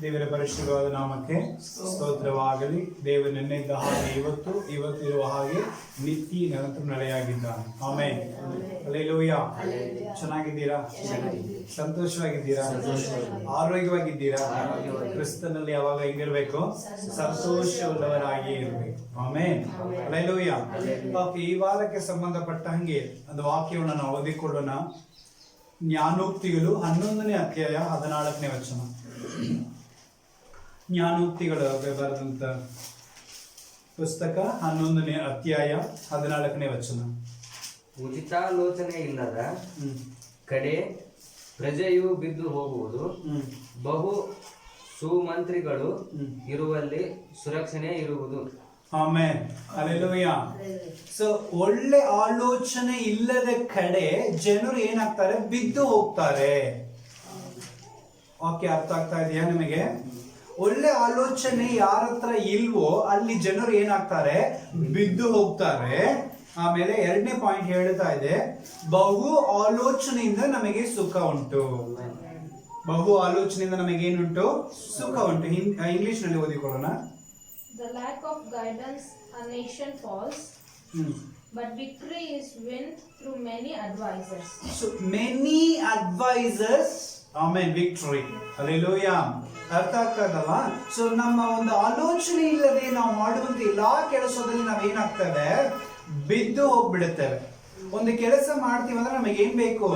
ದೇವರ ಪರಿಶುದ್ಧವಾದ ನಾಮಕ್ಕೆ ಸ್ತೋತ್ರವಾಗಲಿ. ದೇವರು ನಿನ್ನೆದ್ದ ಹಾಗೆ ಇವತ್ತಿರುವ ಹಾಗೆ ನಿತ್ಯ ನಿರಂತರ ನಡೆಯಾಗಿದ್ದಾನೆ. ಆಮೆನ್. ಹಲ್ಲೆಲೂಯಾ. ಚೆನ್ನಾಗಿದ್ದೀರಾ? ಸಂತೋಷವಾಗಿದ್ದೀರಾ? ಆರೋಗ್ಯವಾಗಿದ್ದೀರಾ? ಕ್ರಿಸ್ತನಲ್ಲಿ ಯಾವಾಗ ಹೆಂಗಿರ್ಬೇಕು? ಸಂತೋಷವುಳ್ಳವರಾಗಿ ಇರಬೇಕು. ಆಮೆನ್. ಹಲ್ಲೆಲೂಯಾ. ಈ ವಾರಕ್ಕೆ ಸಂಬಂಧಪಟ್ಟ ಹಾಗೆ ಒಂದು ವಾಕ್ಯವನ್ನು ನಾವು ಓದಿಕೊಳ್ಳೋಣ. ಜ್ಞಾನೋಕ್ತಿಗಳು 11ನೇ ಅಧ್ಯಾಯ 14ನೇ ವಚನ. ಜ್ಞಾನೋಕ್ತಿಗಳು ಬರೆದಂತ ಪುಸ್ತಕ 11ನೇ ಅಧ್ಯಾಯ 14ನೇ ವಚನ. ಉಚಿತಾಲೋಚನೆ ಇಲ್ಲದ ಕಡೆ ಪ್ರಜೆಯು ಬಿದ್ದು ಹೋಗುವುದು, ಬಹು ಸುಮಂತ್ರಿಗಳು ಇರುವಲ್ಲಿ ಸುರಕ್ಷಣೆ ಇರುವುದು. ಆಮೆನ್. ಹಲ್ಲೆಲೂಯಾ. ಸೊ ಒಳ್ಳೆ ಆಲೋಚನೆ ಇಲ್ಲದ ಕಡೆ ಜನರು ಏನಾಗ್ತಾರೆ? ಬಿದ್ದು ಹೋಗ್ತಾರೆ. ಓಕೆ, ಅರ್ಥ ಆಗ್ತಾ ಇದೆಯಾ ನಿಮಗೆ? ಒಳ್ಳೆ ಆಲೋಚನೆ ಯಾರ ಹತ್ರ ಇಲ್ವೋ ಅಲ್ಲಿ ಜನರು ಏನಾಗ್ತಾರೆ? ಬಿದ್ದು ಹೋಗ್ತಾರೆ. ಆಮೇಲೆ 2ನೇ ಪಾಯಿಂಟ್ ಹೇಳ್ತಾ ಇದೆ, ಬಹು ಆಲೋಚನೆಯಿಂದ ನಮಗೆ ಸುಖ ಉಂಟು. ಬಹು ಆಲೋಚನೆಯಿಂದ ನಮಗೆ ಏನುಂಟು? ಸುಖ ಉಂಟು. ಇಂಗ್ಲಿಷ್ ನಲ್ಲಿ ಓದಿಕೊಳ್ಳೋಣ. The lack of guidance a nation falls, but victory is won through many advisors. So many advisors, amen, victory. Hallelujah. ಅರ್ಥ ಆಗ್ತದಲ್ಲ? ಸೊ ನಮ್ಮ ಒಂದು ಆಲೋಚನೆ ಇಲ್ಲದೆ ನಾವು ಮಾಡುವಂತ ಎಲ್ಲಾ ಕೆಲಸದಲ್ಲಿ ನಾವೇನಾಗ್ತೇವೆ? ಬಿದ್ದು ಹೋಗ್ಬಿಡುತ್ತೇವೆ. ಒಂದು ಕೆಲಸ ಮಾಡ್ತೀವಿ ಅಂದ್ರೆ ನಮಗೆ ಏನ್ ಬೇಕು?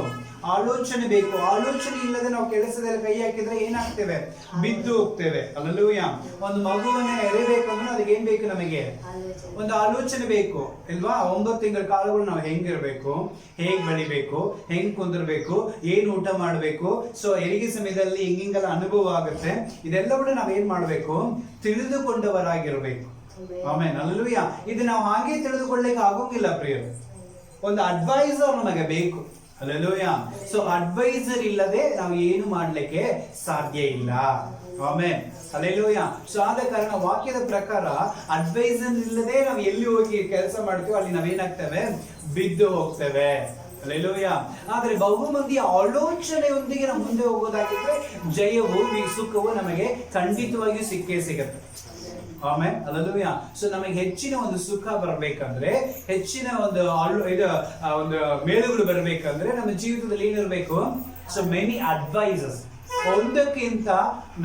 ಆಲೋಚನೆ ಬೇಕು. ಆಲೋಚನೆ ಇಲ್ಲದೆ ನಾವು ಕೆಲಸದಲ್ಲಿ ಕೈ ಹಾಕಿದ್ರೆ ಏನಾಗ್ತೇವೆ? ಬಿದ್ದು ಹೋಗ್ತೇವೆ. ಹಲ್ಲೆಲೂಯಾ. ಒಂದು ಮಗುವನ್ನ ಎಳೆಬೇಕಂದ್ರೆ ಅದಕ್ಕೆ ಏನ್ ಬೇಕು? ನಮಗೆ ಒಂದು ಆಲೋಚನೆ ಬೇಕು ಇಲ್ವಾ? 9 ತಿಂಗಳ ಕಾಲಗಳು ನಾವು ಹೆಂಗಿರ್ಬೇಕು, ಹೇಗ್ ಬೆಳಿಬೇಕು, ಹೆಂಗ್ ಕುಂದಿರ್ಬೇಕು, ಏನ್ ಊಟ ಮಾಡ್ಬೇಕು, ಸೊ ಹೆರಿಗೆ ಸಮಯದಲ್ಲಿ ಹಿಂಗೆಲ್ಲ ಅನುಭವ ಆಗುತ್ತೆ. ಇದೆಲ್ಲವನ್ನ ನಾವ್ ಏನ್ ಮಾಡ್ಬೇಕು? ತಿಳಿದುಕೊಂಡವರಾಗಿರ್ಬೇಕು. ಆಮೇನ್. ಹಲ್ಲೆಲೂಯಾ. ಇದು ನಾವು ಹಾಗೆ ತಿಳಿದುಕೊಳ್ಳಿಕ್ಕೆ ಆಗೋಂಗಿಲ್ಲ ಪ್ರಿಯರು. ಒಂದು ಅಡ್ವೈಸರ್ ನಮಗೆ ಬೇಕು. ಹಲ್ಲೆಲೂಯಾ. ಸೊ ಅಡ್ವೈಸರ್ ಇಲ್ಲದೆ ನಾವು ಏನು ಮಾಡ್ಲಿಕ್ಕೆ ಸಾಧ್ಯ ಇಲ್ಲ. ಆಮೆನ್. ಹಲ್ಲೆಲೂಯಾ. ಸೊ ಆದ ಕಾರಣ ವಾಕ್ಯದ ಪ್ರಕಾರ ಅಡ್ವೈಸರ್ ಇಲ್ಲದೆ ನಾವು ಎಲ್ಲಿ ಹೋಗಿ ಕೆಲಸ ಮಾಡ್ತೀವೋ ಅಲ್ಲಿ ನಾವೇನಾಗ್ತೇವೆ? ಬಿದ್ದು ಹೋಗ್ತೇವೆ. ಹಲ್ಲೆಲೂಯಾ. ಆದ್ರೆ ಬಹು ಮಂದಿಯ ಆಲೋಚನೆಯೊಂದಿಗೆ ನಾವು ಮುಂದೆ ಹೋಗೋದಾಗಿದ್ರೆ ಜಯವು, ಸುಖವು ನಮಗೆ ಖಂಡಿತವಾಗಿಯೂ ಸಿಕ್ಕೇ ಸಿಗುತ್ತೆ. ಆಮೆನ್. ಹಲ್ಲೆಲೂಯಾ. ಸೊ ನಮಗೆ ಹೆಚ್ಚಿನ ಒಂದು ಸುಖ ಬರಬೇಕಂದ್ರೆ, ಹೆಚ್ಚಿನ ಒಂದು ಒಂದು ಮೇಲುಗಳು ಬರಬೇಕಂದ್ರೆ ನಮ್ಮ ಜೀವಿತದಲ್ಲಿ ಏನಿರಬೇಕು? So many advices. ಒಂದಕ್ಕಿಂತ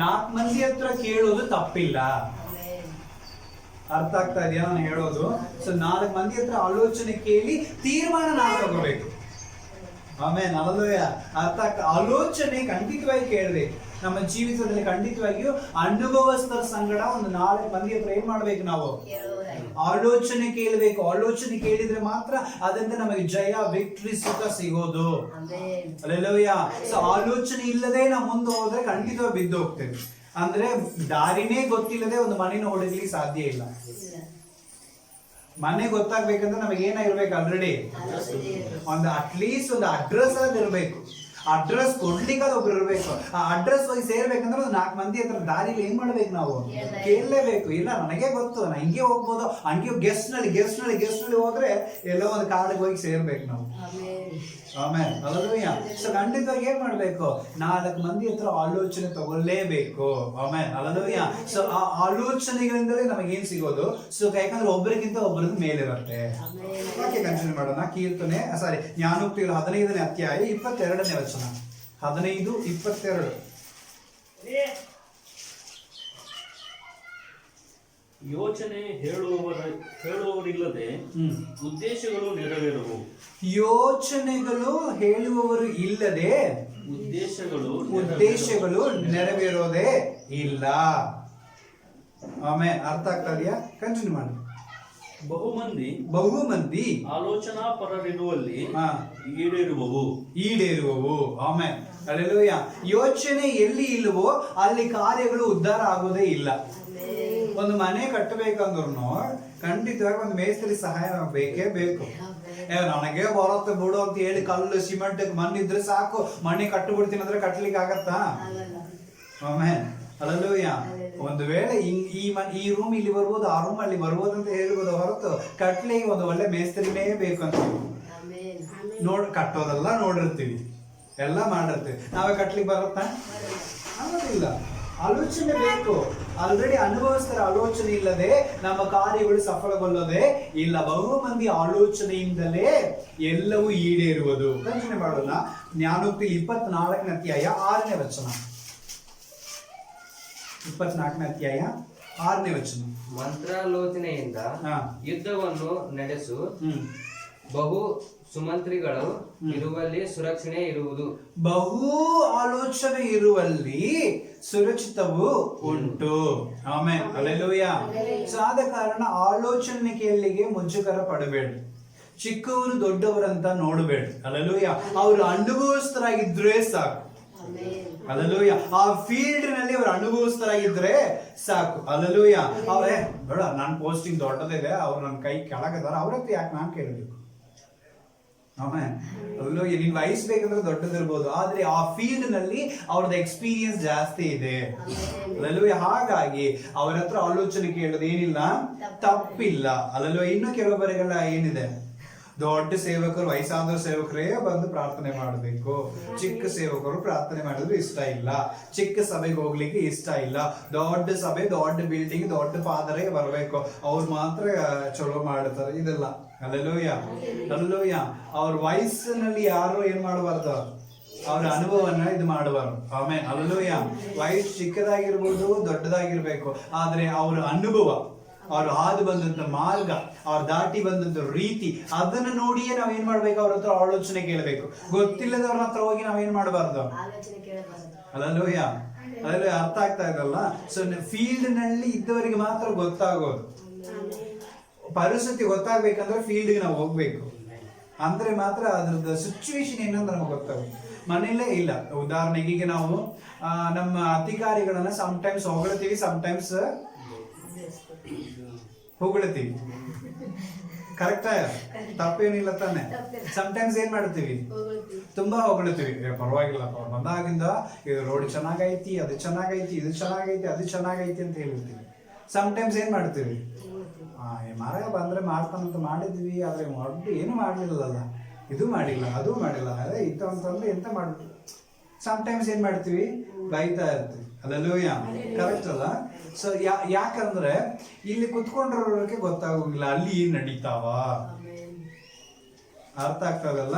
4 ಮಂದಿ ಹತ್ರ ಕೇಳೋದು ತಪ್ಪಿಲ್ಲ. ಅರ್ಥ ಆಗ್ತಾ ಇದೆಯಾ ನಾನು ಹೇಳೋದು? ಸೊ 4 ಮಂದಿ ಹತ್ರ ಆಲೋಚನೆ ಕೇಳಿ ತೀರ್ಮಾನ ನಾವು ತಗೋಬೇಕು. ಆಮೇಲೆ ಹಲ್ಲೆಲೂಯಾ. ಅರ್ಥ ಆಲೋಚನೆ ಖಂಡಿತವಾಗಿ ಕೇಳಬೇಕು. ನಮ್ಮ ಜೀವಿತದಲ್ಲಿ ಖಂಡಿತವಾಗಿಯೂ ಅನುಭವಸ್ಥರ ಸಂಗಡ ಒಂದು 4 ಮಂದಿ ಹತ್ರ ಏನ್ ಮಾಡ್ಬೇಕು? ನಾವು ಆಲೋಚನೆ ಕೇಳಬೇಕು. ಆಲೋಚನೆ ಕೇಳಿದ್ರೆ ಮಾತ್ರ ಅದರಿಂದ ನಮಗೆ ಜಯ, ವಿಕ್ಟರಿ, ಸುಖ ಸಿಗೋದು. ಹಲ್ಲೆಲೂಯಾ. ಸೊ ಆಲೋಚನೆ ಇಲ್ಲದೆ ನಾವು ಮುಂದೆ ಹೋದ್ರೆ ಖಂಡಿತವಾಗಿ ಬಿದ್ದು ಹೋಗ್ತೇವೆ. ಅಂದ್ರೆ ದಾರಿನೇ ಗೊತ್ತಿಲ್ಲದೆ ಒಂದು ಮನೆನ ಹೊಡಿಲಿಕ್ಕೆ ಸಾಧ್ಯ ಇಲ್ಲ. ಮನೆ ಗೊತ್ತಾಗ್ಬೇಕಂದ್ರೆ ನಮಗೆ ಏನಾಗಿರ್ಬೇಕು? ಆಲ್ರೆಡಿ ಒಂದು ಅಟ್ಲೀಸ್ಟ್ ಒಂದು ಅಡ್ರೆಸ್ ಅಲ್ಲಿ ಇರ್ಬೇಕು. ಅಡ್ರೆಸ್ ಕೊಡ್ಲಿಕ್ಕೆ ಒಬ್ರು ಇರ್ಬೇಕು. ಆ ಅಡ್ರೆಸ್ ಹೋಗಿ ಸೇರ್ಬೇಕಂದ್ರೆ ಒಂದು 4 ಮಂದಿ ಹತ್ರ ದಾರಿಲಿ ಏನ್ ಮಾಡ್ಬೇಕು? ನಾವು ಕೇಳಲೇಬೇಕು. ಇಲ್ಲ ನನಗೆ ಗೊತ್ತು, ನಾ ಹಿಂಗೆ ಹೋಗ್ಬೋದು, ಹಂಗೆ ಗೆಸ್ಟ್ ನಲ್ಲಿ ಹೋದ್ರೆ ಎಲ್ಲೋ ಒಂದು ಕಾಡಿಗೆ ಹೋಗಿ ಸೇರ್ಬೇಕು ನಾವು. ಆಮೇಲೆ ಹಲ್ಲೆಲೂಯಾ. ಸೊ ಖಂಡಿತವಾಗಿ ಏನ್ ಮಾಡ್ಬೇಕು? 4 ಮಂದಿ ಹತ್ರ ಆಲೋಚನೆ ತಗೊಳ್ಳೇಬೇಕು. ಆಮೇಲೆ ಹಲ್ಲೆಲೂಯಾ. ಸೊ ಆ ಆಲೋಚನೆಗಳಿಂದಲೇ ನಮಗೆ ಏನ್ ಸಿಗೋದು? ಸುಖ. ಯಾಕಂದ್ರೆ ಒಬ್ಬರಿಗಿಂತ ಒಬ್ಬರದ್ದು ಮೇಲಿರುತ್ತೆ. ಓಕೆ, ಕಂಟಿನ್ಯೂ ಮಾಡೋಣ. ಜ್ಞಾನೋಕ್ತಿಗಳು 15ನೇ ಅಧ್ಯಾಯ 22ನೇ ವಚನ. 15:22. ಯೋಚನೆ ಹೇಳುವವರಿಲ್ಲದೆ ಉದ್ದೇಶಗಳು ನೆರವೇರುವು. ಯೋಚನೆಗಳು ಹೇಳುವವರು ಇಲ್ಲದೆ ಉದ್ದೇಶಗಳು ನೆರವೇರೋದೇ ಇಲ್ಲ. ಆಮೇಲೆ ಅರ್ಥ ಆಗ್ತಾ ಇದೆಯಾ? ಕಂಟಿನ್ಯೂ ಮಾಡಿ. ಬಹು ಮಂದಿ ಆಲೋಚನಾ ಪರರಿರುವಲ್ಲಿ ಹಾ ಈಡೇರುವವು. ಆಮೇಲೆ ಹಲ್ಲೆಲೂಯಾ. ಯೋಚನೆ ಎಲ್ಲಿ ಇಲ್ವೋ ಅಲ್ಲಿ ಕಾರ್ಯಗಳು ಉದ್ಧಾರ ಆಗೋದೇ ಇಲ್ಲ. ಒಂದು ಮನೆ ಕಟ್ಟಬೇಕಂದ್ರು ಖಂಡಿತವಾಗಿ ಒಂದು ಮೇಸ್ತ್ರಿ ಸಹಾಯ ಬೇಕೇ ಬೇಕು. ನನಗೆ ಬರುತ್ತೆ ಬಿಡು ಅಂತ ಹೇಳಿ ಕಲ್ಲು ಸಿಮೆಂಟ್ ಮಣ್ಣಿದ್ರೆ ಸಾಕು, ಮನೆ ಕಟ್ಟಬಿಡ್ತೀನಿ ಅಂದ್ರೆ ಕಟ್ಲಿಕ್ಕೆ ಆಗತ್ತಾ? ಆಮೇಲೆ ಹಲ್ಲೆಲೂಯಾ. ಒಂದು ವೇಳೆ ಈ ರೂಮ್ ಇಲ್ಲಿ ಬರ್ಬೋದು, ಆ ರೂಮ್ ಅಲ್ಲಿ ಬರ್ಬೋದು ಅಂತ ಹೇಳ್ಬೋದು ಹೊರತು ಕಟ್ಲಿಗೆ ಒಂದು ಒಳ್ಳೆ ಮೇಸ್ತ್ರಿನೇ ಬೇಕು ಅಂತ ಕಟ್ಟೋದೆಲ್ಲ ನೋಡಿರ್ತೀವಿ, ಎಲ್ಲ ಮಾಡಿರ್ತೀವಿ. ನಾವೇ ಕಟ್ಲಿಕ್ಕೆ ಬರುತ್ತಾ? ಆಗೋದಿಲ್ಲ. ಆಲೋಚನೆ ಬೇಕು. ಆಲ್ರೆಡಿ ಅನುಭವಿಸ್ತಾರೆ. ಆಲೋಚನೆ ಇಲ್ಲದೆ ನಮ್ಮ ಕಾರ್ಯಗಳು ಸಫಲಗೊಳ್ಳೋದೇ ಇಲ್ಲ. ಬಹು ಮಂದಿ ಆಲೋಚನೆಯಿಂದಲೇ ಎಲ್ಲವೂ ಈಡೇರುವುದು. ಯೋಚನೆ ಮಾಡೋಣ. ಜ್ಞಾನೋಕ್ತಿ 24ನೇ ಅಧ್ಯಾಯ 6ನೇ ವಚನ. 24ನೇ ಅಧ್ಯಾಯ 6ನೇ ವಚನ. ಮಂತ್ರಾಲೋಚನೆಯಿಂದ ಯುದ್ಧವನ್ನು ನಡೆಸು, ಬಹು ಸುಮಂತ್ರಿಗಳು ಇರುವಲ್ಲಿ ಸುರಕ್ಷಣೆ ಇರುವುದು. ಬಹು ಆಲೋಚನೆ ಇರುವಲ್ಲಿ ಸುರಕ್ಷಿತವು ಉಂಟು. ಆಮೇಲೆ ಹಲ್ಲೆಲೂಯಾ. ಆದ ಕಾರಣ ಆಲೋಚನೆ ಕೇಳಿಗೆ ಮುಜುಗರ ಪಡಬೇಡಿ. ಚಿಕ್ಕವರು ದೊಡ್ಡವರಂತ ನೋಡಬೇಡಿ. ಹಲ್ಲೆಲೂಯಾ. ಅವರು ಅನುಭವಸ್ಥರಾಗಿದ್ರೆ ಸಾಕು. ಹಲ್ಲೆಲೂಯಾ. ಆ ಫೀಲ್ಡ್ ನಲ್ಲಿ ಅವರು ಅನುಭವಸ್ಥರಾಗಿದ್ರೆ ಸಾಕು. ಹಲ್ಲೆಲೂಯಾ. ಅವರೇ ಬೇಡ, ನನ್ನ ಪೋಸ್ಟಿಂಗ್ ದೊಡ್ಡದಿದೆ, ಅವ್ರು ನನ್ನ ಕೈ ಕೆಳಗದಾರ, ಅವ್ರತ್ರ ಯಾಕೆ ನಾನು ಕೇಳಬೇಕು? ಆಮೇಲೆ ಹಲ್ಲೆಲೂಯಾ. ನೀನ್ ವಹಿಸ್ಬೇಕಂದ್ರೆ ದೊಡ್ಡದಿರ್ಬೋದು, ಆದ್ರೆ ಆ ಫೀಲ್ಡ್ ನಲ್ಲಿ ಅವ್ರದ್ದು ಎಕ್ಸ್ಪೀರಿಯನ್ಸ್ ಜಾಸ್ತಿ ಇದೆ. ಹಲ್ಲೆಲೂಯಾ. ಹಾಗಾಗಿ ಅವ್ರ ಹತ್ರ ಆಲೋಚನೆ ಕೇಳೋದು ಏನಿಲ್ಲ, ತಪ್ಪಿಲ್ಲ. ಹಲ್ಲೆಲೂಯಾ. ಇನ್ನು ಕೆಲವೊಬ್ಬರಿಗೆಲ್ಲ ಏನಿದೆ, ದೊಡ್ಡ ಸೇವಕರು, ವಯಸ್ಸಾದ ಸೇವಕರೇ ಬಂದು ಪ್ರಾರ್ಥನೆ ಮಾಡಬೇಕು, ಚಿಕ್ಕ ಸೇವಕರು ಪ್ರಾರ್ಥನೆ ಮಾಡಿದ್ರು ಇಷ್ಟ ಇಲ್ಲ, ಚಿಕ್ಕ ಸಭೆಗೆ ಹೋಗ್ಲಿಕ್ಕೆ ಇಷ್ಟ ಇಲ್ಲ, ದೊಡ್ಡ ಸಭೆ, ದೊಡ್ಡ ಬಿಲ್ಡಿಂಗ್, ದೊಡ್ಡ ಫಾದರೇ ಬರಬೇಕು, ಅವ್ರು ಮಾತ್ರ ಚಲೋ ಮಾಡ್ತಾರೆ. ಇದೆಲ್ಲ ಹಲ್ಲೆಲೂಯಾ. ಹಲ್ಲೆಲೂಯಾ. ಅವ್ರ ವಯಸ್ಸಿನಲ್ಲಿ ಯಾರು ಏನ್ ಮಾಡಬಾರ್ದು, ಅವ್ರ ಅನುಭವನ ಇದು ಮಾಡಬಾರ್ದು. ಆಮೇಲೆ ಹಲ್ಲೆಲೂಯಾ. ವಯಸ್ಸು ಚಿಕ್ಕದಾಗಿರ್ಬೋದು, ದೊಡ್ಡದಾಗಿರ್ಬೇಕು, ಆದ್ರೆ ಅವ್ರ ಅನುಭವ, ಅವ್ರು ಹಾದು ಬಂದಂತ ಮಾರ್ಗ, ಅವ್ರು ದಾಟಿ ಬಂದಂತ ರೀತಿ, ಅದನ್ನ ನೋಡಿಯೇ ನಾವ್ ಏನ್ ಮಾಡ್ಬೇಕು, ಅವ್ರ ಹತ್ರ ಆಲೋಚನೆ ಕೇಳಬೇಕು. ಗೊತ್ತಿಲ್ಲದವ್ರ ಹತ್ರ ಹೋಗಿ ನಾವೇನ್ ಮಾಡಬಾರ್ದು. ಹಲ್ಲೆಲೂಯಾ. ಅದ್ರಲ್ಲಿ ಅರ್ಥ ಆಗ್ತಾ ಇದಲ್ಲ. ಸೊ ಫೀಲ್ಡ್ ನಲ್ಲಿ ಇದ್ದವರಿಗೆ ಮಾತ್ರ ಗೊತ್ತಾಗೋದು. ಪರಿಸ್ಥಿತಿ ಗೊತ್ತಾಗ್ಬೇಕಂದ್ರೆ ಫೀಲ್ಡ್ಗೆ ನಾವು ಹೋಗ್ಬೇಕು, ಅಂದ್ರೆ ಮಾತ್ರ ಅದ್ರದ್ದು ಸಿಚುವೇಶನ್ ಏನಂದ್ರೆ ನಮ್ಗೆ ಗೊತ್ತಾಗುತ್ತೆ. ಮನೇಲೇ ಇಲ್ಲ. ಉದಾಹರಣೆಗೆ ಈಗ ನಾವು ನಮ್ಮ ಅಧಿಕಾರಿಗಳನ್ನ ಸಮಟೈಮ್ಸ್ ಹೊಗಳ್ತೀವಿ, ಸಮಟೈಮ್ಸ್ ಹೊಗಳ್ತೀವಿ. ಕರೆಕ್ಟಾ? ತಪ್ಪೇನಿಲ್ಲ ತಾನೆ? ಸಮಟೈಮ್ಸ್ ಏನ್ ಮಾಡ್ತೀವಿ, ತುಂಬಾ ಹೊಗಳ್ತೀವಿ. ಪರವಾಗಿಲ್ಲ, ಅವ್ರು ಬಂದಾಗಿಂದ ಇದು ರೋಡ್ ಚೆನ್ನಾಗೈತಿ, ಅದು ಚೆನ್ನಾಗೈತಿ, ಇದು ಚೆನ್ನಾಗೈತಿ, ಅದು ಚೆನ್ನಾಗೈತಿ ಅಂತ ಹೇಳ್ತೀವಿ. ಸಮಟೈಮ್ಸ್ ಏನ್ ಮಾಡ್ತೀವಿ, ಮರ ಬಂದ್ರೆ ಮಾಡ್ತಾನಂತ ಮಾಡಿದ್ವಿ, ಆದ್ರೆ ಏನು ಮಾಡ್ಲಿಲ್ಲಲ್ಲ, ಇದು ಮಾಡಿಲ್ಲ, ಅದು ಮಾಡಿಲ್ಲ, ಅದೇ ಇತ್ತು ಅಂತಂದ್ರೆ ಎಂತ ಮಾಡ್ತೀವಿ. ಸಮಟೈಮ್ಸ್ ಏನ್ ಮಾಡ್ತೀವಿ, ಬೈತಾ ಇರ್ತೀವಿ. ಹಲ್ಲೆಲೂಯಾ. ಕರೆಕ್ಟ್ ಅಲ್ಲ? ಸೊ ಯಾಕಂದ್ರೆ ಇಲ್ಲಿ ಕುತ್ಕೊಂಡಿರೋರಿಗೆ ಗೊತ್ತಾಗೋಗಿಲ್ಲ ಅಲ್ಲಿ ಏನ್ ನಡೀತಾವ, ಅರ್ಥ ಆಗ್ತದಲ್ಲ.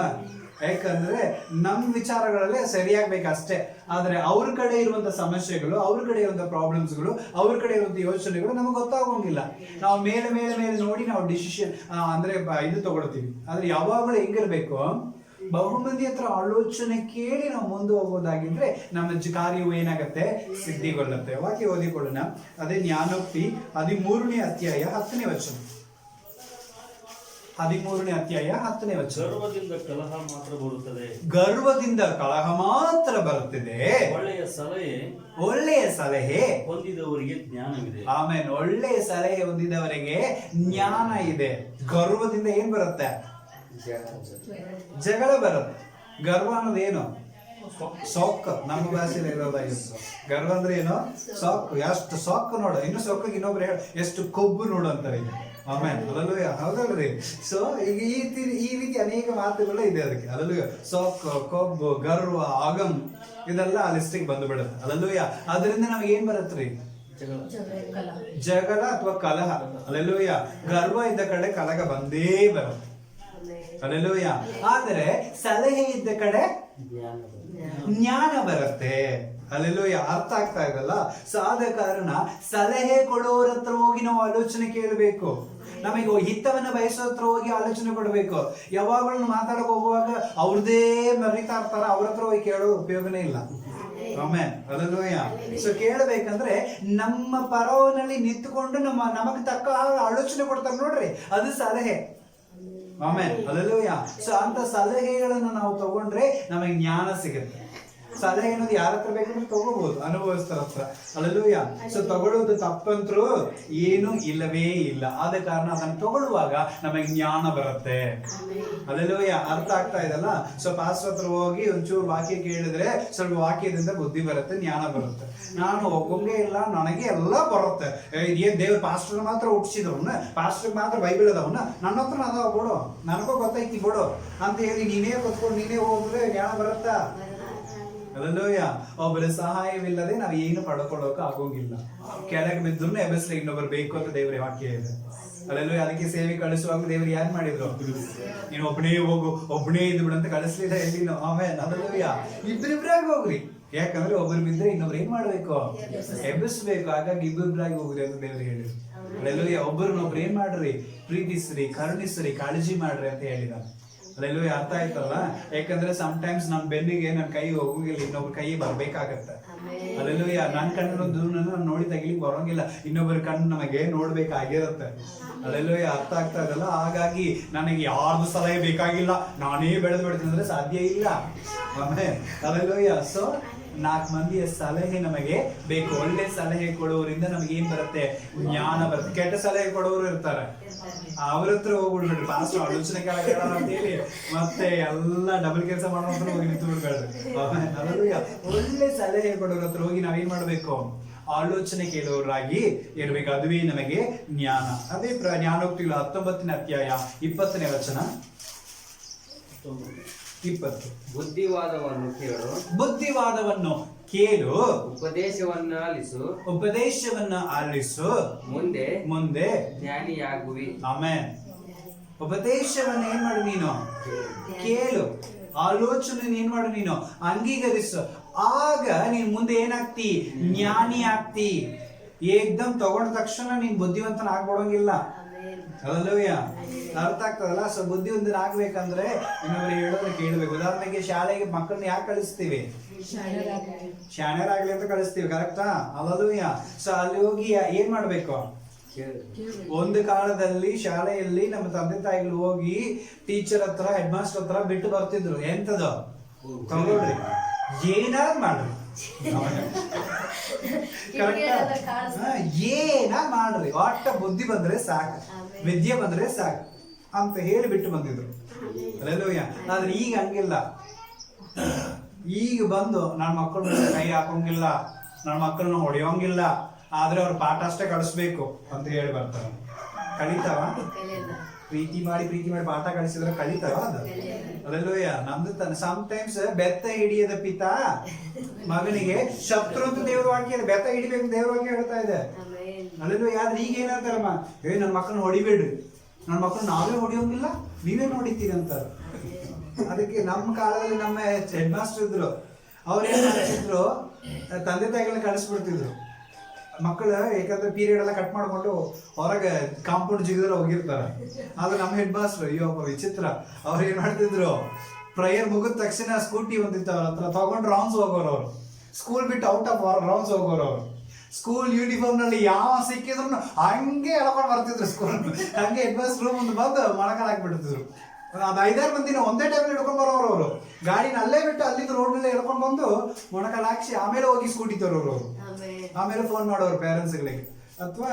ಯಾಕಂದ್ರೆ ನಮ್ ವಿಚಾರಗಳಲ್ಲೇ ಸರಿಯಾಗ್ಬೇಕಷ್ಟೇ, ಆದ್ರೆ ಅವ್ರ ಕಡೆ ಇರುವಂತ ಸಮಸ್ಯೆಗಳು, ಅವ್ರ ಕಡೆ ಇರುವಂತ ಪ್ರಾಬ್ಲಮ್ಸ್ಗಳು, ಅವ್ರ ಕಡೆ ಇರುವಂತ ಯೋಚನೆಗಳು ನಮಗೆ ಗೊತ್ತಾಗೋಂಗಿಲ್ಲ. ನಾವು ಮೇಲೆ ಮೇಲೆ ಮೇಲೆ ನೋಡಿ ನಾವು ಡಿಸಿಷನ್ ಅಂದ್ರೆ ಇದು ತಗೊಳ್ತೀವಿ. ಆದ್ರೆ ಯಾವಾಗಲೂ ಹೆಂಗಿರ್ಬೇಕು, ಬಹುಮಂದಿ ಹತ್ರ ಆಲೋಚನೆ ಕೇಳಿ ನಾವು ಮುಂದೆ ಹೋಗೋದಾಗಿದ್ರೆ ನಮ್ಮ ಕಾರ್ಯವು ಏನಾಗತ್ತೆ, ಸಿದ್ಧಿಗೊಳ್ಳುತ್ತೆ. ವಾಕ್ಯ ಓದಿಕೊಳ್ಳೋಣ. ಅದೇ ಜ್ಞಾನೋಕ್ತಿ 13ನೇ ಅಧ್ಯಾಯ 10ನೇ ವಚನ. 13ನೇ ಅಧ್ಯಾಯ 10ನೇ ವಚನ. ಗರ್ವದಿಂದ ಕಲಹ ಮಾತ್ರ ಬರುತ್ತದೆ, ಗರ್ವದಿಂದ ಕಲಹ ಮಾತ್ರ ಬರುತ್ತದೆ, ಒಳ್ಳೆಯ ಸಲಹೆ ಹೊಂದಿದವರಿಗೆ ಜ್ಞಾನವಿದೆ. ಆಮೇಲೆ ಒಳ್ಳೆಯ ಸಲಹೆ ಹೊಂದಿದವರಿಗೆ ಜ್ಞಾನ ಇದೆ. ಗರ್ವದಿಂದ ಏನ್ ಬರುತ್ತೆ, ಜಗಳ ಬರುತ್ತೆ. ಗರ್ವ ಅನ್ನೋದು ಏನು, ಸೊಕ್ಕು. ನಮ್ಮ ಭಾಷೆಯಲ್ಲಿ ಇರೋದಾಗಿತ್ತು. ಗರ್ವ ಅಂದ್ರೆ ಏನು, ಸೊಕ್ಕು. ಎಷ್ಟು ಸೊಕ್ಕು ನೋಡು, ಇನ್ನು ಸೊಕ್ಕಿಗೆ ಇನ್ನೊಬ್ರು ಎಷ್ಟು ಕೊಬ್ಬು ನೋಡು ಅಂತಾರೆ. ಆಮೇಲೆ ಹಲ್ಲೆಲೂಯಾ. ಹೌದಲ್ರಿ? ಸೊ ಈಗ ಈ ರೀತಿ ಅನೇಕ ಮಾತುಗಳು ಇದೆ ಅದಕ್ಕೆ. ಹಲ್ಲೆಲೂಯಾ. ಸೊಕ್ಕು, ಕೊಬ್ಬು, ಗರ್ವ, ಅಗಂ, ಇದೆಲ್ಲ ಆ ಲಿಸ್ಟಿಗೆ ಬಂದು ಬಿಡುತ್ತೆ. ಹಲ್ಲೆಲೂಯಾ. ಅದರಿಂದ ನಮಗೆ ಏನ್ ಬರುತ್ತ್ರಿ, ಜಗಳ ಅಥವಾ ಕಲಹ. ಹಲ್ಲೆಲೂಯಾ. ಗರ್ವ ಇದ್ದ ಕಡೆ ಕಲಹ ಬಂದೇ ಬರುತ್ತೆ. ಹಲ್ಲೆಲೂಯಾ. ಆದರೆ ಸಲಹೆ ಇದ್ದ ಕಡೆ ಜ್ಞಾನ ಬರುತ್ತೆ. ಹಲ್ಲೆಲೂಯಾ. ಅರ್ಥ ಆಗ್ತಾ ಇದಲ್ಲ? ಆದ ಕಾರಣ ಸಲಹೆ ಕೊಡೋರ ಹತ್ರ ಹೋಗಿ ನಾವು ಆಲೋಚನೆ ಕೇಳಬೇಕು. ನಮಗೆ ಹಿತವನ್ನ ಬಯಸೋ ಹತ್ರ ಹೋಗಿ ಆಲೋಚನೆ ಕೊಡಬೇಕು. ಯಾವಾಗಲೂ ಮಾತಾಡಕ್ ಹೋಗುವಾಗ ಅವ್ರದೇ ಮರಿತಾ ಇರ್ತಾರ, ಅವ್ರ ಹತ್ರ ಹೋಗಿ ಕೇಳೋ ಉಪಯೋಗನೇ ಇಲ್ಲ. Amen hallelujah. ಸೊ ಕೇಳಬೇಕಂದ್ರೆ ನಮ್ಮ ಪರವನಲ್ಲಿ ನಿಂತುಕೊಂಡು ನಮಗೆ ತಕ್ಕ ಆಲೋಚನೆ ಕೊಡ್ತಾರೆ ನೋಡ್ರಿ, ಅದು ಸಲಹೆ. Amen hallelujah. ಸೊ ಅಂತ ಸಲಹೆಗಳನ್ನು ನಾವು ತಗೊಂಡ್ರೆ ನಮಗೆ ಜ್ಞಾನ ಸಿಗುತ್ತೆ. ಸಲಹೆ ಅನ್ನೋದು ಯಾರ ಹತ್ರ ಬೇಕಂದ್ರೆ ತಗೋಬಹುದು, ಅನುಭವಿಸ್ತಾರ ಹತ್ರ. ಹಲ್ಲೆಲೂಯಾ. ಸೊ ತಗೊಳ್ಳೋದು ತಪ್ಪಂತ್ರು ಏನು ಇಲ್ಲವೇ ಇಲ್ಲ. ಆದ ಕಾರಣ ಅದನ್ನು ತಗೊಳ್ಳುವಾಗ ನಮಗೆ ಜ್ಞಾನ ಬರುತ್ತೆ. ಹಲ್ಲೆಲೂಯಾ. ಅರ್ಥ ಆಗ್ತಾ ಇದಲ್ಲ? ಸೊ ಪಾಸ್ಟರ್ ಹತ್ರ ಹೋಗಿ ಒಂಚೂರು ವಾಕ್ಯ ಕೇಳಿದ್ರೆ ಸ್ವಲ್ಪ ವಾಕ್ಯದಿಂದ ಬುದ್ಧಿ ಬರುತ್ತೆ, ಜ್ಞಾನ ಬರುತ್ತೆ. ನಾನು ಒಬ್ಬಂಗೆ ಇಲ್ಲ, ನನಗೆ ಎಲ್ಲ ಬರುತ್ತೆ. ಇದೇನ್ ದೇವ್ರ ಪಾಸ್ಟರ್ ಮಾತ್ರ ಹುಟ್ಟಿಸಿದವನ್ನ, ಪಾಸ್ಟರ್ ಮಾತ್ರ ಬೈಬಲ್ ಅದಾವನ್ನ, ನನ್ನ ಹತ್ರ ಅದಾವ ಬಿಡು, ನನಗೂ ಗೊತ್ತೈತಿ ಬಿಡು ಅಂತ ಹೇಳಿ ನೀನೇ ಕೂತ್ಕೊಂಡು ನೀನೇ ಹೋದ್ರೆ ಜ್ಞಾನ ಬರುತ್ತಾ? ಹಲ್ಲೆಲೂಯಾ. ಒಬ್ಬರ ಸಹಾಯವಿಲ್ಲದೆ ನಾವು ಏನು ಪಡ್ಕೊಳ್ಳೋಕೆ ಆಗೋಂಗಿಲ್ಲ. ಕೆಳಗೆ ಬಿದ್ದು ಎಬಸ್ಲಿ ಇನ್ನೊಬ್ಬರು ಬೇಕು ಅಂತ ದೇವರ ವಾಕ್ಯ ಇದೆ. ಹಲ್ಲೆಲೂಯಾ. ಅದಕ್ಕೆ ಸೇವೆ ಕಳಿಸುವಾಗ ದೇವರು ಯಾರು ಮಾಡಿದ್ರು? ನೀನು ಒಬ್ಬನೇ ಹೋಗು, ಒಬ್ಬನೇ ಇದ್ದು ಬಿಡು ಅಂತ ಕಳಿಸ್ಲಿಲ್ಲ ಎಲ್ಲಿನೋ. ಆಮೇಲೆ ಹಲ್ಲೆಲೂಯಾ. ಇಬ್ಬರಿಬ್ರಾಗಿ ಹೋಗ್ರಿ. ಯಾಕಂದ್ರೆ ಒಬ್ಬರು ಬಿದ್ರೆ ಇನ್ನೊಬ್ರು ಏನ್ ಮಾಡ್ಬೇಕು? ಎಬ್ಬಿಸ್ಬೇಕು. ಹಾಗಾಗಿ ಇಬ್ಬರಿಬ್ರಾಗಿ ಹೋಗ್ರಿ ಅಂತ ದೇವರು ಹೇಳಿದ್ರು. ಹಲ್ಲೆಲೂಯಾ. ಒಬ್ಬರನ್ನೊಬ್ರು ಏನ್ ಮಾಡ್ರಿ? ಪ್ರೀತಿಸ್ರಿ, ಕರುಣಿಸ್ರಿ, ಕಾಳಜಿ ಮಾಡ್ರಿ ಅಂತ ಹೇಳಿದ. ಹಲ್ಲೆಲೂಯಾ. ಅರ್ಥ ಆಯ್ತಲ್ಲ? ಯಾಕಂದ್ರೆ ಸಮ್ಟೈಮ್ಸ್ ನನ್ನ ಬೆನ್ನಿಗೆ ನನ್ನ ಕೈ ಹೋಗಿಲ್ಲ, ಇನ್ನೊಬ್ರ ಕೈ ಬರ್ಬೇಕಾಗತ್ತೆ. ಹಲ್ಲೆಲೂಯಾ. ನನ್ನ ಕಣ್ಣು ದೂರನ ನಾನು ನೋಡಿ ತೆಗಿಲಿಕ್ಕೆ ಬರೋಂಗಿಲ್ಲ, ಇನ್ನೊಬ್ಬರ ಕಣ್ಣು ನಮಗೆ ನೋಡ್ಬೇಕಾಗಿರುತ್ತೆ. ಹಲ್ಲೆಲೂಯಾ. ಅರ್ಥ ಆಗ್ತಾ ಇದಲ್ಲ? ಹಾಗಾಗಿ ನನಗೆ ಯಾರ್ದು ಸಲಹೆ ಬೇಕಾಗಿಲ್ಲ, ನಾನೇ ಬೆಳೆದು ಬಿಡ್ತೀನಿ ಅಂದ್ರೆ ಸಾಧ್ಯ ಇಲ್ಲ. ಆಮೇಲೆ ಹಲ್ಲೆಲೂಯಾ. ಸೊ 4 ಮಂದಿಯ ಸಲಹೆ ನಮಗೆ ಬೇಕು. ಒಳ್ಳೆ ಸಲಹೆ ಕೊಡೋರಿಂದ ನಮಗೆ ಏನ್ ಬರುತ್ತೆ? ಜ್ಞಾನ ಬರುತ್ತೆ. ಕೆಟ್ಟ ಸಲಹೆ ಕೊಡೋರು ಇರ್ತಾರೆ, ಅವ್ರ ಹತ್ರ ಹೋಗ್ಬಿಡ್ಬೇಡ್ರಿ. ಪಾಸ್ಟ್ ಆಲೋಚನೆ ಕೇಳ ಅಂತ ಹೇಳಿ ಮತ್ತೆ ಎಲ್ಲ ಡಬಲ್ ಕೆಲಸ ಮಾಡೋ ಹತ್ರ ಹೋಗಿ ನಿಂತು ಬಿಡ್ಬೇಡ್ರಿ. ಒಳ್ಳೆ ಸಲಹೆ ಕೊಡೋರ ಹತ್ರ ಹೋಗಿ ನಾವೇನ್ ಮಾಡ್ಬೇಕು? ಆಲೋಚನೆ ಕೇಳೋರಾಗಿ ಇರ್ಬೇಕು. ಅದುವೇ ನಮಗೆ ಜ್ಞಾನ. ಅದೇ ಜ್ಞಾನೋಕ್ತಿಗಳು 19ನೇ ಅಧ್ಯಾಯ 20ನೇ ವಚನ 20. ಬುದ್ಧಿವಾದವನ್ನು ಕೇಳು, ಬುದ್ಧಿವಾದವನ್ನು ಕೇಳು, ಉಪದೇಶವನ್ನ ಆಲಿಸು, ಮುಂದೆ ಜ್ಞಾನಿಯಾಗುವಿ. ಆಮೆನ್. ಉಪದೇಶವನ್ನ ಏನ್ ಮಾಡು ನೀನು? ಕೇಳು. ಆಲೋಚನೆ ಏನ್ ಮಾಡು ನೀನು? ಅಂಗೀಕರಿಸು. ಆಗ ನೀನ್ ಮುಂದೆ ಏನಾಗ್ತಿ? ಜ್ಞಾನಿ ಆಗ್ತಿ. ಏಕ್ದಮ್ ತಗೊಂಡ ತಕ್ಷಣ ನೀನ್ ಬುದ್ಧಿವಂತನ ಆಗ್ಬಿಡೋಂಗಿಲ್ಲ. ಹಲ್ಲೆಲೂಯಾ. ಅರ್ಥ ಆಗ್ತದಲ್ಲ? ಸೊ ಬುದ್ಧಿವಂತನ ಆಗ್ಬೇಕಂದ್ರೆ ಇನ್ನೊಬ್ರು ಹೇಳೋದನ್ನ ಕೇಳಬೇಕು. ಉದಾಹರಣೆಗೆ ಶಾಲೆಗೆ ಮಕ್ಕಳನ್ನ ಯಾಕೆ ಕಳಿಸ್ತೀವಿ? ಶಾಣ್ಯರಾಗ್ಲಿ ಅಂತ ಕಳಿಸ್ತೀವಿ, ಕರೆಕ್ಟಾ? ಹಲ್ಲೆಲೂಯಾ. ಸೊ ಅಲ್ಲಿ ಹೋಗಿ ಏನ್ ಮಾಡ್ಬೇಕು? ಒಂದು ಕಾಲದಲ್ಲಿ ಶಾಲೆಯಲ್ಲಿ ನಮ್ಮ ತಂದೆ ತಾಯಿಗಳು ಹೋಗಿ ಟೀಚರ್ ಹತ್ರ, ಹೆಡ್ ಮಾಸ್ಟರ್ ಹತ್ರ ಬಿಟ್ಟು ಬರ್ತಿದ್ರು. ಎಂತದ ತಗೊಳ್ರಿ, ಏನಾದ್ರು ಮಾಡ್ರಿ, ಏನ ಮಾಡ್ರಿ, ಒಟ್ಟ ಬುದ್ಧಿ ಬಂದ್ರೆ ಸಾಕು, ವಿದ್ಯೆ ಬಂದ್ರೆ ಸಾಕು ಅಂತ ಹೇಳಿ ಬಿಟ್ಟು ಬಂದಿದ್ರು. ಹಲ್ಲೆಲೂಯಾ. ಆದ್ರೆ ಈಗ ಹಂಗಿಲ್ಲ. ಈಗ ಬಂದು ನನ್ನ ಮಕ್ಕಳ ಮೇಲೆ ಕೈ ಹಾಕೋಂಗಿಲ್ಲ, ನನ್ನ ಮಕ್ಕಳನ್ನ ಹೊಡೆಯೋಂಗಿಲ್ಲ, ಆದ್ರೆ ಅವ್ರ ಪಾಠ ಅಷ್ಟೇ ಕಳಿಸ್ಬೇಕು ಅಂತ ಹೇಳಿ ಬರ್ತಾರ. ಕಲಿತಾವ? ಪ್ರೀತಿ ಮಾಡಿ ಪಾಠ ಕಳಿಸಿದ್ರೆ ಕಲಿತಾವ ಅದು? ಹಲ್ಲೆಲೂಯಾ. ನಮ್ದು ಸಮ್ಟೈಮ್ಸ್ ಬೆತ್ತ ಹಿಡಿಯದ ಪಿತ ಮಗನಿಗೆ ಶತ್ರು ಅಂತ ದೇವ್ರ ವಾಕ್ಯ ಇದೆ. ಬೆತ್ತ ಹಿಡಿಬೇಕು ದೇವ್ರ ವಾಕ್ಯ ಹೇಳ್ತಾ ಇದೆ. ಹಲ್ಲೆಲೂಯಾ. ಆದ್ರೆ ಈಗ ಏನಾಗ್ತಾರಮ್ಮ? ನನ್ನ ಮಕ್ಕಳನ್ನ ಹೊಡಿಬೇಡ್ರಿ, ನನ್ನ ಮಕ್ಕಳು ನಾವೇ ಹೊಡಿಯೋಂಗಿಲ್ಲ, ನೀವೇ ನೋಡಿತೀರಿ ಅಂತಾರೆ. ಅದಕ್ಕೆ ನಮ್ಮ ಕಾಲದಲ್ಲಿ ನಮ್ಮ ಹೆಡ್ ಮಾಸ್ಟರ್ ಇದ್ರು, ಅವ್ರೇನ್ ಮಾಡ್ತಿದ್ರು? ತಂದೆ ತಾಯಿಗಳನ್ನ ಕಳಿಸ್ಬಿಡ್ತಿದ್ರು. ಮಕ್ಕಳು ಯಾಕಂದ್ರೆ ಪೀರಿಯಡ್ ಎಲ್ಲ ಕಟ್ ಮಾಡ್ಕೊಂಡು ಹೊರಗೆ ಕಾಂಪೌಂಡ್ ಜಿಗದಲ್ಲಿ ಹೋಗಿರ್ತಾರೆ. ಆದ್ರೆ ನಮ್ಮ ಹೆಡ್ ಮಾಸ್ಟರ್ ಅಯ್ಯೋ ವಿಚಿತ್ರ, ಅವ್ರು ಏನ್ ಮಾಡ್ತಿದ್ರು? ಪ್ರೇಯರ್ ಮುಗಿದ ತಕ್ಷಣ ಸ್ಕೂಟಿ ಒಂದಿತ್ತು ಅವ್ರ ಹತ್ರ, ತಗೊಂಡು ರೌಂಡ್ಸ್ ಹೋಗೋರು. ಅವ್ರು ಸ್ಕೂಲ್ ಬಿಟ್ಟು ಔಟ್ ಆಫ್ ರೌಂಡ್ಸ್ ಹೋಗೋರು. ಅವ್ರು ಸ್ಕೂಲ್ ಯೂನಿಫಾರ್ಮ್ ನಲ್ಲಿ ಯಾವ ಸಿಕ್ಕಿದ್ರು ಹಂಗೆ ಎಳ್ಕೊಂಡು ಬರ್ತಿದ್ರು ಸ್ಕೂಲ್. ಹಂಗೆ ಹೆಡ್ ಮಾಸ್ಟರ್ ರೂಮ್ ಮುಂದೆ ಬಂದು ಮೊಳಕಾಲ್ ಹಾಕ್ಬಿಡ್ತಿದ್ರು. ಅದು 5-6 ಮಂದಿನ ಒಂದೇ ಟೈಮಲ್ಲಿ ಹಿಡ್ಕೊಂಡ್ ಬರೋರು. ಅವರು ಗಾಡಿನ ಅಲ್ಲೇ ಬಿಟ್ಟು ಅಲ್ಲಿಂದ ರೋಡ್ ಮೇಲೆ ಎಳ್ಕೊಂಡು ಬಂದು ಮೊಣಕಾಲ್ ಹಾಕ್ಸಿ ಆಮೇಲೆ ಹೋಗಿ ಸ್ಕೂಟಿ ತರೋರು. ಅವರು ಆಮೇಲೆ ಫೋನ್ ಮಾಡೋರು ಪೇರೆಂಟ್ಸ್ಗಳಿಗೆ, ಅಥವಾ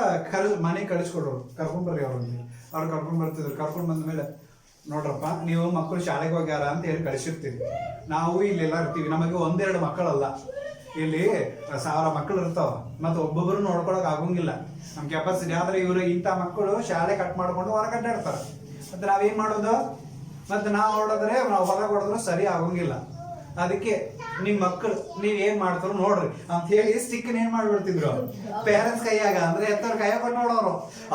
ಮನೆಗೆ ಕಳಿಸ್ಕೊಡೋರು, ಕರ್ಕೊಂಡ್ಬರ್ರಿ ಅವ್ರಿಗೆ. ಅವ್ರು ಕರ್ಕೊಂಡ್ ಬರ್ತಿದ್ರು. ಕರ್ಕೊಂಡ್ ಬಂದ ಮೇಲೆ ನೋಡ್ರಪ್ಪ, ನೀವು ಮಕ್ಕಳು ಶಾಲೆಗೆ ಹೋಗ್ಯಾರ ಅಂತ ಹೇಳಿ ಕಳಿಸಿರ್ತೀವಿ. ನಾವು ಇಲ್ಲೆಲ್ಲ ಇರ್ತೀವಿ, ನಮಗೆ 1-2 ಮಕ್ಕಳಲ್ಲ, ಇಲ್ಲಿ 1000 ಮಕ್ಕಳು ಇರ್ತಾವ. ಮತ್ತೆ ಒಬ್ಬೊಬ್ಬರು ನೋಡ್ಕೊಳಕ್ ಆಗೋಂಗಿಲ್ಲ ನಮ್ ಕೆಪಾಸಿಟಿ. ಆದ್ರೆ ಇವರು ಇಂಥ ಮಕ್ಕಳು ಶಾಲೆ ಕಟ್ ಮಾಡ್ಕೊಂಡು ಹೊರಗಡೆ ಇರ್ತಾರೆ. ಮತ್ತೆ ನಾವೇನ್ ಮಾಡೋದು? ಮತ್ತೆ ನಾವು ಹೊಡೆದ್ರೆ, ನಾವು ಹೊರಗೆ ಹೊಡೆದ್ರು ಸರಿ ಆಗೋಂಗಿಲ್ಲ. ಅದಕ್ಕೆ ನಿಮ್ ಮಕ್ಕಳು ನೀವ್ ಏನ್ ಮಾಡ್ತಾರೋ ನೋಡ್ರಿ ಅಂತ ಹೇಳಿ ಸ್ಟಿಕ್ ಏನ್ ಮಾಡ್ಬಿಡ್ತಿದ್ರು ಪೇರೆಂಟ್ಸ್ ಕೈಯಾಗ. ಅಂದ್ರೆ ಎತ್ತವ್ರ ಕೈಯಾಗ ಕೊಟ್ಟು ನೋಡೋರು.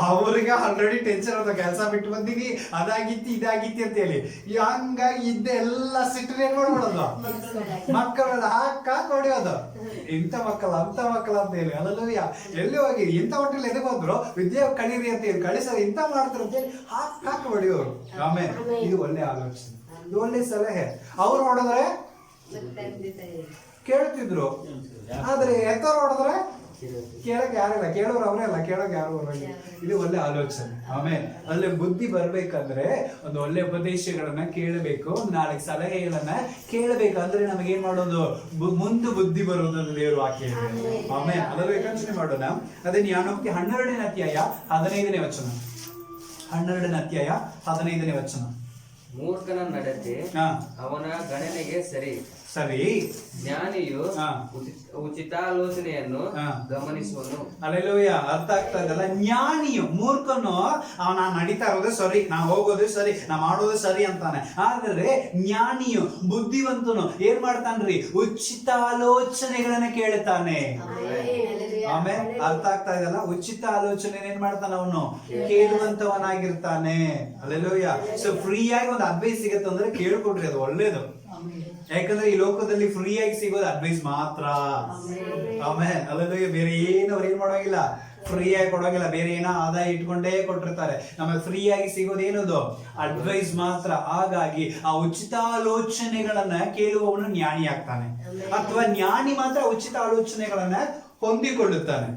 ಅವ್ರಿಗೆ ಆಲ್ರೆಡಿ ಟೆನ್ಷನ್ ಇರ್ತದೆ, ಕೆಲಸ ಬಿಟ್ಟು ಬಂದೀನಿ, ಇದಾಗಿತ್ತಿ ಅಂತ ಹೇಳಿ. ಹಂಗಾಗಿ ಇದೆಲ್ಲ ಸಿಟ್ಟು ಏನ್ ಮಾಡ್ಬಿಡೋದು? ಮಕ್ಕಳನ್ನ ಹಾಕ ಹೊಡಿಯೋದು. ಇಂಥ ಮಕ್ಕಳ ಅಂತ ಮಕ್ಕಳ ಅಂತ ಹೇಳಿ. ಹಲ್ಲೆಲೂಯಾ. ಎಲ್ಲಿ ಹೋಗಿ ಇಂಥ ಹೊಟ್ಟೆಲಿ ಎದೆ ಬಂದ್ರು ವಿದ್ಯೆ ಕಳೀರಿ ಅಂತ ಹೇಳಿ ಕಳಿಸೋದು, ಇಂಥ ಮಾಡ್ತಾರೆ ಅಂತ ಹೇಳಿ ಹಾಕ ಹೊಡಿಯೋರು. ಆಮೇಲೆ ಇದು ಒಳ್ಳೆ ಆಲೋಚನೆ, ಇದು ಒಳ್ಳೆ ಸಲಹೆ. ಅವ್ರು ಹೊಡೆದ್ರೆ ಕೇಳ್ತಿದ್ರು. ಆದ್ರೆ ಎತ್ತವ್ರು ಹೊಡೆದ್ರೆ ಕೇಳಕ್ ಯಾರಿಲ್ಲ, ಕೇಳೋರು ಅವರೇ ಅಲ್ಲ, ಕೇಳೋಕ್ ಯಾರು ಬರಲ್ಲ. ಇದು ಒಳ್ಳೆ ಆಲೋಚನೆ. ಆಮೇಲೆ ಅಲ್ಲೇ ಬುದ್ಧಿ ಬರ್ಬೇಕಂದ್ರೆ ಒಂದು ಒಳ್ಳೆ ಉಪದೇಶಗಳನ್ನ ಕೇಳಬೇಕು, ಒಂದು ನಾಲ್ಕು ಸಲಹೆಗಳನ್ನ ಕೇಳಬೇಕು. ಅಂದ್ರೆ ನಮಗೆ ಏನ್ ಮಾಡೋದು, ಮುಂದೆ ಬುದ್ಧಿ ಬರುವುದು ದೇವರು ವಾಕ್ಯ ಇದೆ. ಆಮೇಲೆ ಅದರ ಯೋಚನೆ ಮಾಡೋಣ. ಅದೇ ಜ್ಞಾನೋಕ್ತಿ 12ನೇ ಅಧ್ಯಾಯ 15ನೇ ವಚನ. 12ನೇ ಅಧ್ಯಾಯ 15ನೇ ವಚನ. ಮೂರ್ಖನ ನಡತೆ ಅವನ ಗಣನೆಗೆ ಸರಿ, ಜ್ಞಾನಿಯು ಉಚಿತಾಲೋಚನೆಯನ್ನು ಗಮನಿಸುವನು. ಅಲ್ಲೆಲ್ಲೂಯ. ಅರ್ಥ ಆಗ್ತಾ ಇದಲ್ಲ? ಜ್ಞಾನಿಯು, ಮೂರ್ಖನು ಅವನ ನಡೀತಾ ಇರೋದು ಸರಿ, ನಾ ಹೋಗೋದು ಸರಿ, ನಾ ಮಾಡೋದು ಸರಿ ಅಂತಾನೆ. ಆದ್ರೆ ಜ್ಞಾನಿಯು, ಬುದ್ಧಿವಂತನು ಏನ್ ಮಾಡ್ತಾನ್ರಿ, ಉಚಿತಾಲೋಚನೆಗಳನ್ನ ಕೇಳ್ತಾನೆ. ಆಮೇಲೆ ಅರ್ಥ ಆಗ್ತಾ ಇದಲ್ಲ? ಉಚಿತ ಆಲೋಚನೆ ಏನ್ ಮಾಡ್ತಾನೆ ಅವನು, ಕೇಳುವಂತವನಾಗಿರ್ತಾನೆ. ಅಲ್ಲೆಲ್ಲೂಯ. ಸೊ ಫ್ರೀ ಆಗಿ ಒಂದು ಅಡ್ವೈಸ್ ಸಿಗತ್ತೆ ಅಂದ್ರೆ ಕೇಳ್ಕೊಡ್ರಿ, ಅದು ಒಳ್ಳೇದು. ಯಾಕಂದ್ರೆ ಈ ಲೋಕದಲ್ಲಿ ಫ್ರೀ ಆಗಿ ಸಿಗೋದು ಅಡ್ವೈಸ್ ಮಾತ್ರ. ಆಮೇಲೆ ಅಲ್ಲೆಲ್ಲೂಯ. ಬೇರೆ ಏನು ಅವ್ರು ಏನ್ ಮಾಡೋಗಿಲ್ಲ, ಫ್ರೀ ಆಗಿ ಕೊಡೋಗಿಲ್ಲ. ಬೇರೆ ಏನೋ ಆದಾಯ ಇಟ್ಕೊಂಡೇ ಕೊಟ್ಟಿರ್ತಾರೆ. ನಮಗೆ ಫ್ರೀ ಆಗಿ ಸಿಗೋದು ಏನದು, ಅಡ್ವೈಸ್ ಮಾತ್ರ. ಹಾಗಾಗಿ ಆ ಉಚಿತ ಆಲೋಚನೆಗಳನ್ನ ಕೇಳುವವನು ಜ್ಞಾನಿ ಆಗ್ತಾನೆ, ಅಥವಾ ಜ್ಞಾನಿ ಮಾತ್ರ ಉಚಿತ ಆಲೋಚನೆಗಳನ್ನ ಹೊಂದಿಕೊಳ್ಳುತ್ತಾನೆ.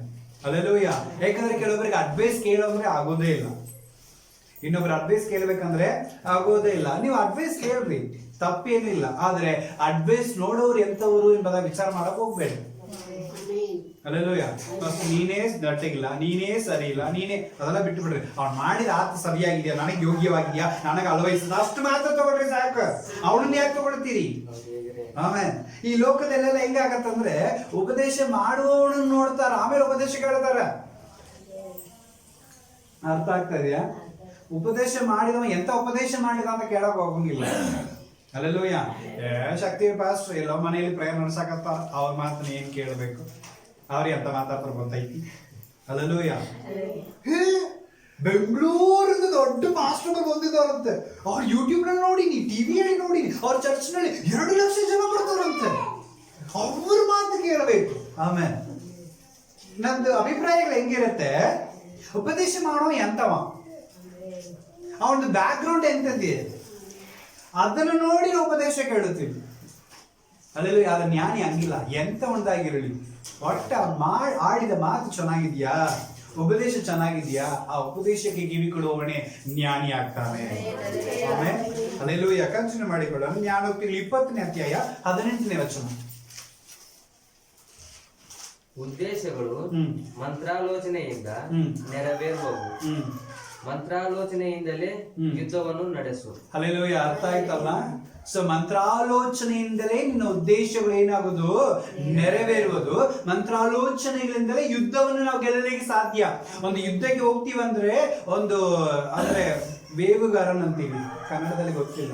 ಅಲ್ಲೆಲ್ಲೂಯ. ಯಾಕಂದ್ರೆ ಕೆಲವೊಬ್ಬರಿಗೆ ಅಡ್ವೈಸ್ ಕೇಳೋದ್ರೆ ಆಗೋದೇ ಇಲ್ಲ, ಇನ್ನೊಬ್ರು ಅಡ್ವೈಸ್ ಕೇಳ್ಬೇಕಂದ್ರೆ ಆಗೋದೇ ಇಲ್ಲ. ನೀವು ಅಡ್ವೈಸ್ ಕೇಳ್ರಿ, ತಪ್ಪೇನಿಲ್ಲ. ಆದ್ರೆ ಅಡ್ವೈಸ್ ನೋಡೋರು ಎಂತವ್ರು ಎಂಬುದ ವಿಚಾರ ಮಾಡಕ್ ಹೋಗ್ಬೇಡಿ. ಅಲ್ಲೆಲ್ಲೂಯ. ನೀನೇ ಗಟ್ಟಿಗಿಲ್ಲ, ನೀನೇ ಸರಿ ಇಲ್ಲ, ನೀನೇ ಅದೆಲ್ಲ ಬಿಟ್ಟು ಬಿಡ್ರಿ. ಅವ್ನು ಮಾಡಿದ ಆತ ಸರಿಯಾಗಿದ್ಯಾ, ನನಗೆ ಯೋಗ್ಯವಾಗಿದ್ಯಾ, ನನಗೆ ಅಳವಡಿಸಿದ ಅಷ್ಟು ಮಾತ್ರ ತಗೊಳ್ರಿ ಸಾಕು. ಅವಳನ್ನ ಯಾಕೆ ತಗೊಳ್ತೀರಿ? ಆಮೇಲೆ ಈ ಲೋಕದಲ್ಲೆಲ್ಲ ಹೆಂಗಾಗತ್ತಂದ್ರೆ ಉಪದೇಶ ಮಾಡುವವನನ್ನ ನೋಡ್ತಾರ, ಆಮೇಲೆ ಉಪದೇಶ ಕೇಳ್ತಾರ. ಅರ್ಥ ಆಗ್ತಾ ಇದೆಯಾ? ಉಪದೇಶ ಮಾಡಿದವ ಎಂತ ಉಪದೇಶ ಮಾಡಿದ ಅಂತ ಕೇಳಕ್ ಹೋಗಂಗಿಲ್ಲ. ಅಲ್ಲೆಲ್ಲೂಯ. ಶಕ್ತಿ ಪಾಸ್ಟರ್ ಎಲ್ಲೋ ಮನೆಯಲ್ಲಿ ಪ್ರೇಯರ್ ನಡ್ಸಕತ್ತಾರ, ಅವ್ರ ಮಾತನ್ನ ಏನ್ ಕೇಳಬೇಕು, ಅವ್ರಿಗೆ ಅಂತ ಮಾತಾಡ್ತಾರ ಗೊತ್ತೈತಿ. ಅಲ್ಲೆಲ್ಲೂಯ. ಬೆಂಗಳೂರಿಂದ ದೊಡ್ಡ ಮಾಸ್ಟರ್ ಬಂದಿದ್ದಾರಂತೆ, ಅವ್ರು ಯೂಟ್ಯೂಬ್ ನಲ್ಲಿ ನೋಡಿನಿ, ಟಿವಿಯಲ್ಲಿ ನೋಡಿನಿ, ಅವ್ರ ಚರ್ಚ್ ನಲ್ಲಿ 2 ಲಕ್ಷ ಜನ ಬರ್ತಾರಂತೆ. ಅವ್ರ ಮಾತು ಕೇಳಬೇಕು. ಆಮೇಲೆ ನಂದು ಅಭಿಪ್ರಾಯಗಳು ಹೆಂಗಿರುತ್ತೆ, ಉಪದೇಶ ಮಾಡೋ ಎಂತವ, ಅವನದು ಬ್ಯಾಕ್ ಗ್ರೌಂಡ್ ಎಂತದ್ದಿದೆ ಅದನ್ನು ನೋಡಿ ಉಪದೇಶ ಕೇಳುತ್ತೀವಿ. ಅಲ್ಲೆಲ್ಲ ಅದ ಜ್ಞಾನಿ ಹಂಗಿಲ್ಲ, ಎಂತ ಒಂದಾಗಿರಲಿ, ಒಟ್ಟ ಆಡಿದ ಮಾತು ಚೆನ್ನಾಗಿದ್ಯಾ, ಉಪದೇಶ ಚೆನ್ನಾಗಿದ್ಯಾ, ಆ ಉಪದೇಶಕ್ಕೆ ಕಿವಿ ಕೊಡುವವನೇ ಜ್ಞಾನಿ ಆಗ್ತಾನೆ. ಆಮೇಲೆ ಅಲ್ಲೆಲ್ಲೂಯ. ಕಂಚಿನ ಮಾಡಿಕೊಳ್ಳೋಣ. ಜ್ಞಾನೋಕ್ತಿಗಳು 20ನೇ ಅಧ್ಯಾಯ 18ನೇ ವಚನ. ಉದ್ದೇಶಗಳು ಮಂತ್ರಾಲೋಚನೆಯಿಂದ ನೆರವೇರುವವು, ಮಂತ್ರಾಲೋಚನೆಯಿಂದಲೇ ಯುದ್ಧವನ್ನು ನಡೆಸು. ಅಲ್ಲೆಲ್ಲೂಯ. ಅರ್ಥ ಆಯ್ತಲ್ಲ? ಸೊ ಮಂತ್ರಾಲೋಚನೆಯಿಂದಲೇ ನಿನ್ನ ಉದ್ದೇಶಗಳು ಏನಾಗುವುದು, ನೆರವೇರುವುದು. ಮಂತ್ರಾಲೋಚನೆಗಳಿಂದಲೇ ಯುದ್ಧವನ್ನು ನಾವು ಗೆಲ್ಲಲಿಕ್ಕೆ ಸಾಧ್ಯ. ಒಂದು ಯುದ್ಧಕ್ಕೆ ಹೋಗ್ತೀವಂದ್ರೆ ಅಂದ್ರೆ ಬೇಗುಗಾರನ್ ಅಂತೀವಿ, ಕನ್ನಡದಲ್ಲಿ ಗೊತ್ತಿಲ್ಲ,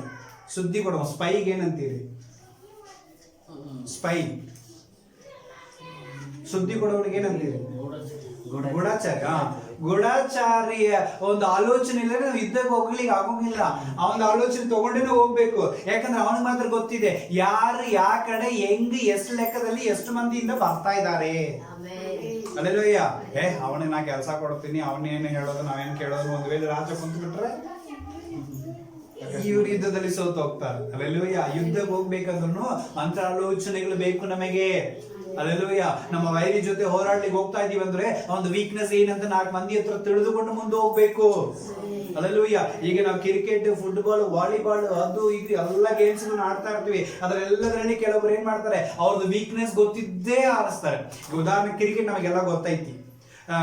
ಸುದ್ದಿ ಕೊಡುವ ಸ್ಪೈಗೆ ಏನಂತೀರಿ? ಸ್ಪೈ. ಸುದ್ದಿ ಕೊಡೋನಿಗೆ ಏನಂತೀರಿ? ಗೂಢಚಾರಿ. ಗೂಢಚಾರಿಯ ಒಂದು ಆಲೋಚನೆ ಇಲ್ಲ, ನಾವು ಯುದ್ಧಕ್ಕೆ ಹೋಗ್ಲಿಕ್ಕೆ ಆಗೋಂಗಿಲ್ಲ. ಅವನ ಆಲೋಚನೆ ತಗೊಂಡೇನೆ ಹೋಗ್ಬೇಕು. ಯಾಕಂದ್ರೆ ಅವನಿಗೆ ಮಾತ್ರ ಗೊತ್ತಿದೆ ಯಾರು ಯಾ ಕಡೆ ಹೆಂಗ್ ಎಷ್ಟು ಲೆಕ್ಕದಲ್ಲಿ ಎಷ್ಟು ಮಂದಿಯಿಂದ ಬರ್ತಾ ಇದ್ದಾರೆ. ಅಲ್ಲೆಲ್ಲೂಯ್ಯ. ಅವನಿಗೆ ನಾ ಕೆಲಸ ಕೊಡ್ತೀನಿ, ಅವನೇನು ಹೇಳೋದು ನಾವೇನು ಕೇಳೋದು. ಒಂದು ವೇಳೆ ರಾಜ ಕುಂತು ಬಿಟ್ರೆ ಇವ್ರು ಯುದ್ಧದಲ್ಲಿ ಸೋತು ಹೋಗ್ತಾರೆ. ಅಲ್ಲೆಲ್ಲೂಯ್ಯ. ಯುದ್ಧಕ್ಕೆ ಹೋಗ್ಬೇಕಂದ್ರೂ ಮಂತ್ರಾಲೋಚನೆಗಳು ಬೇಕು ನಮಗೆ. ಅಲ್ಲೆಲ್ಲೂಯ್ಯ. ನಮ್ಮ ವೈರಿ ಜೊತೆ ಹೋರಾಡ್ಲಿಕ್ಕೆ ಹೋಗ್ತಾ ಇದೀವಿ ಅಂದ್ರೆ ಒಂದು ವೀಕ್ನೆಸ್ ಏನಂತ 4 ಮಂದಿ ಹತ್ರ ತಿಳಿದುಕೊಂಡು ಮುಂದೆ ಹೋಗ್ಬೇಕು. ಅಲ್ಲೆಲ್ಲೂಯ್ಯ. ಈಗ ನಾವು ಕ್ರಿಕೆಟ್, ಫುಟ್ಬಾಲ್, ವಾಲಿಬಾಲ್, ಅದು ಇದು ಎಲ್ಲ ಗೇಮ್ಸ್ ಆಡ್ತಾ ಇರ್ತೀವಿ. ಅದ್ರೆಲ್ಲದರಲ್ಲಿ ಕೆಲವೊಬ್ರು ಏನ್ ಮಾಡ್ತಾರೆ, ಅವ್ರದ್ದು ವೀಕ್ನೆಸ್ ಗೊತ್ತಿದ್ದೇ ಆರಿಸ್ತಾರೆ. ಉದಾಹರಣೆ ಕ್ರಿಕೆಟ್ ನಮಗೆಲ್ಲ ಗೊತ್ತೈತಿ.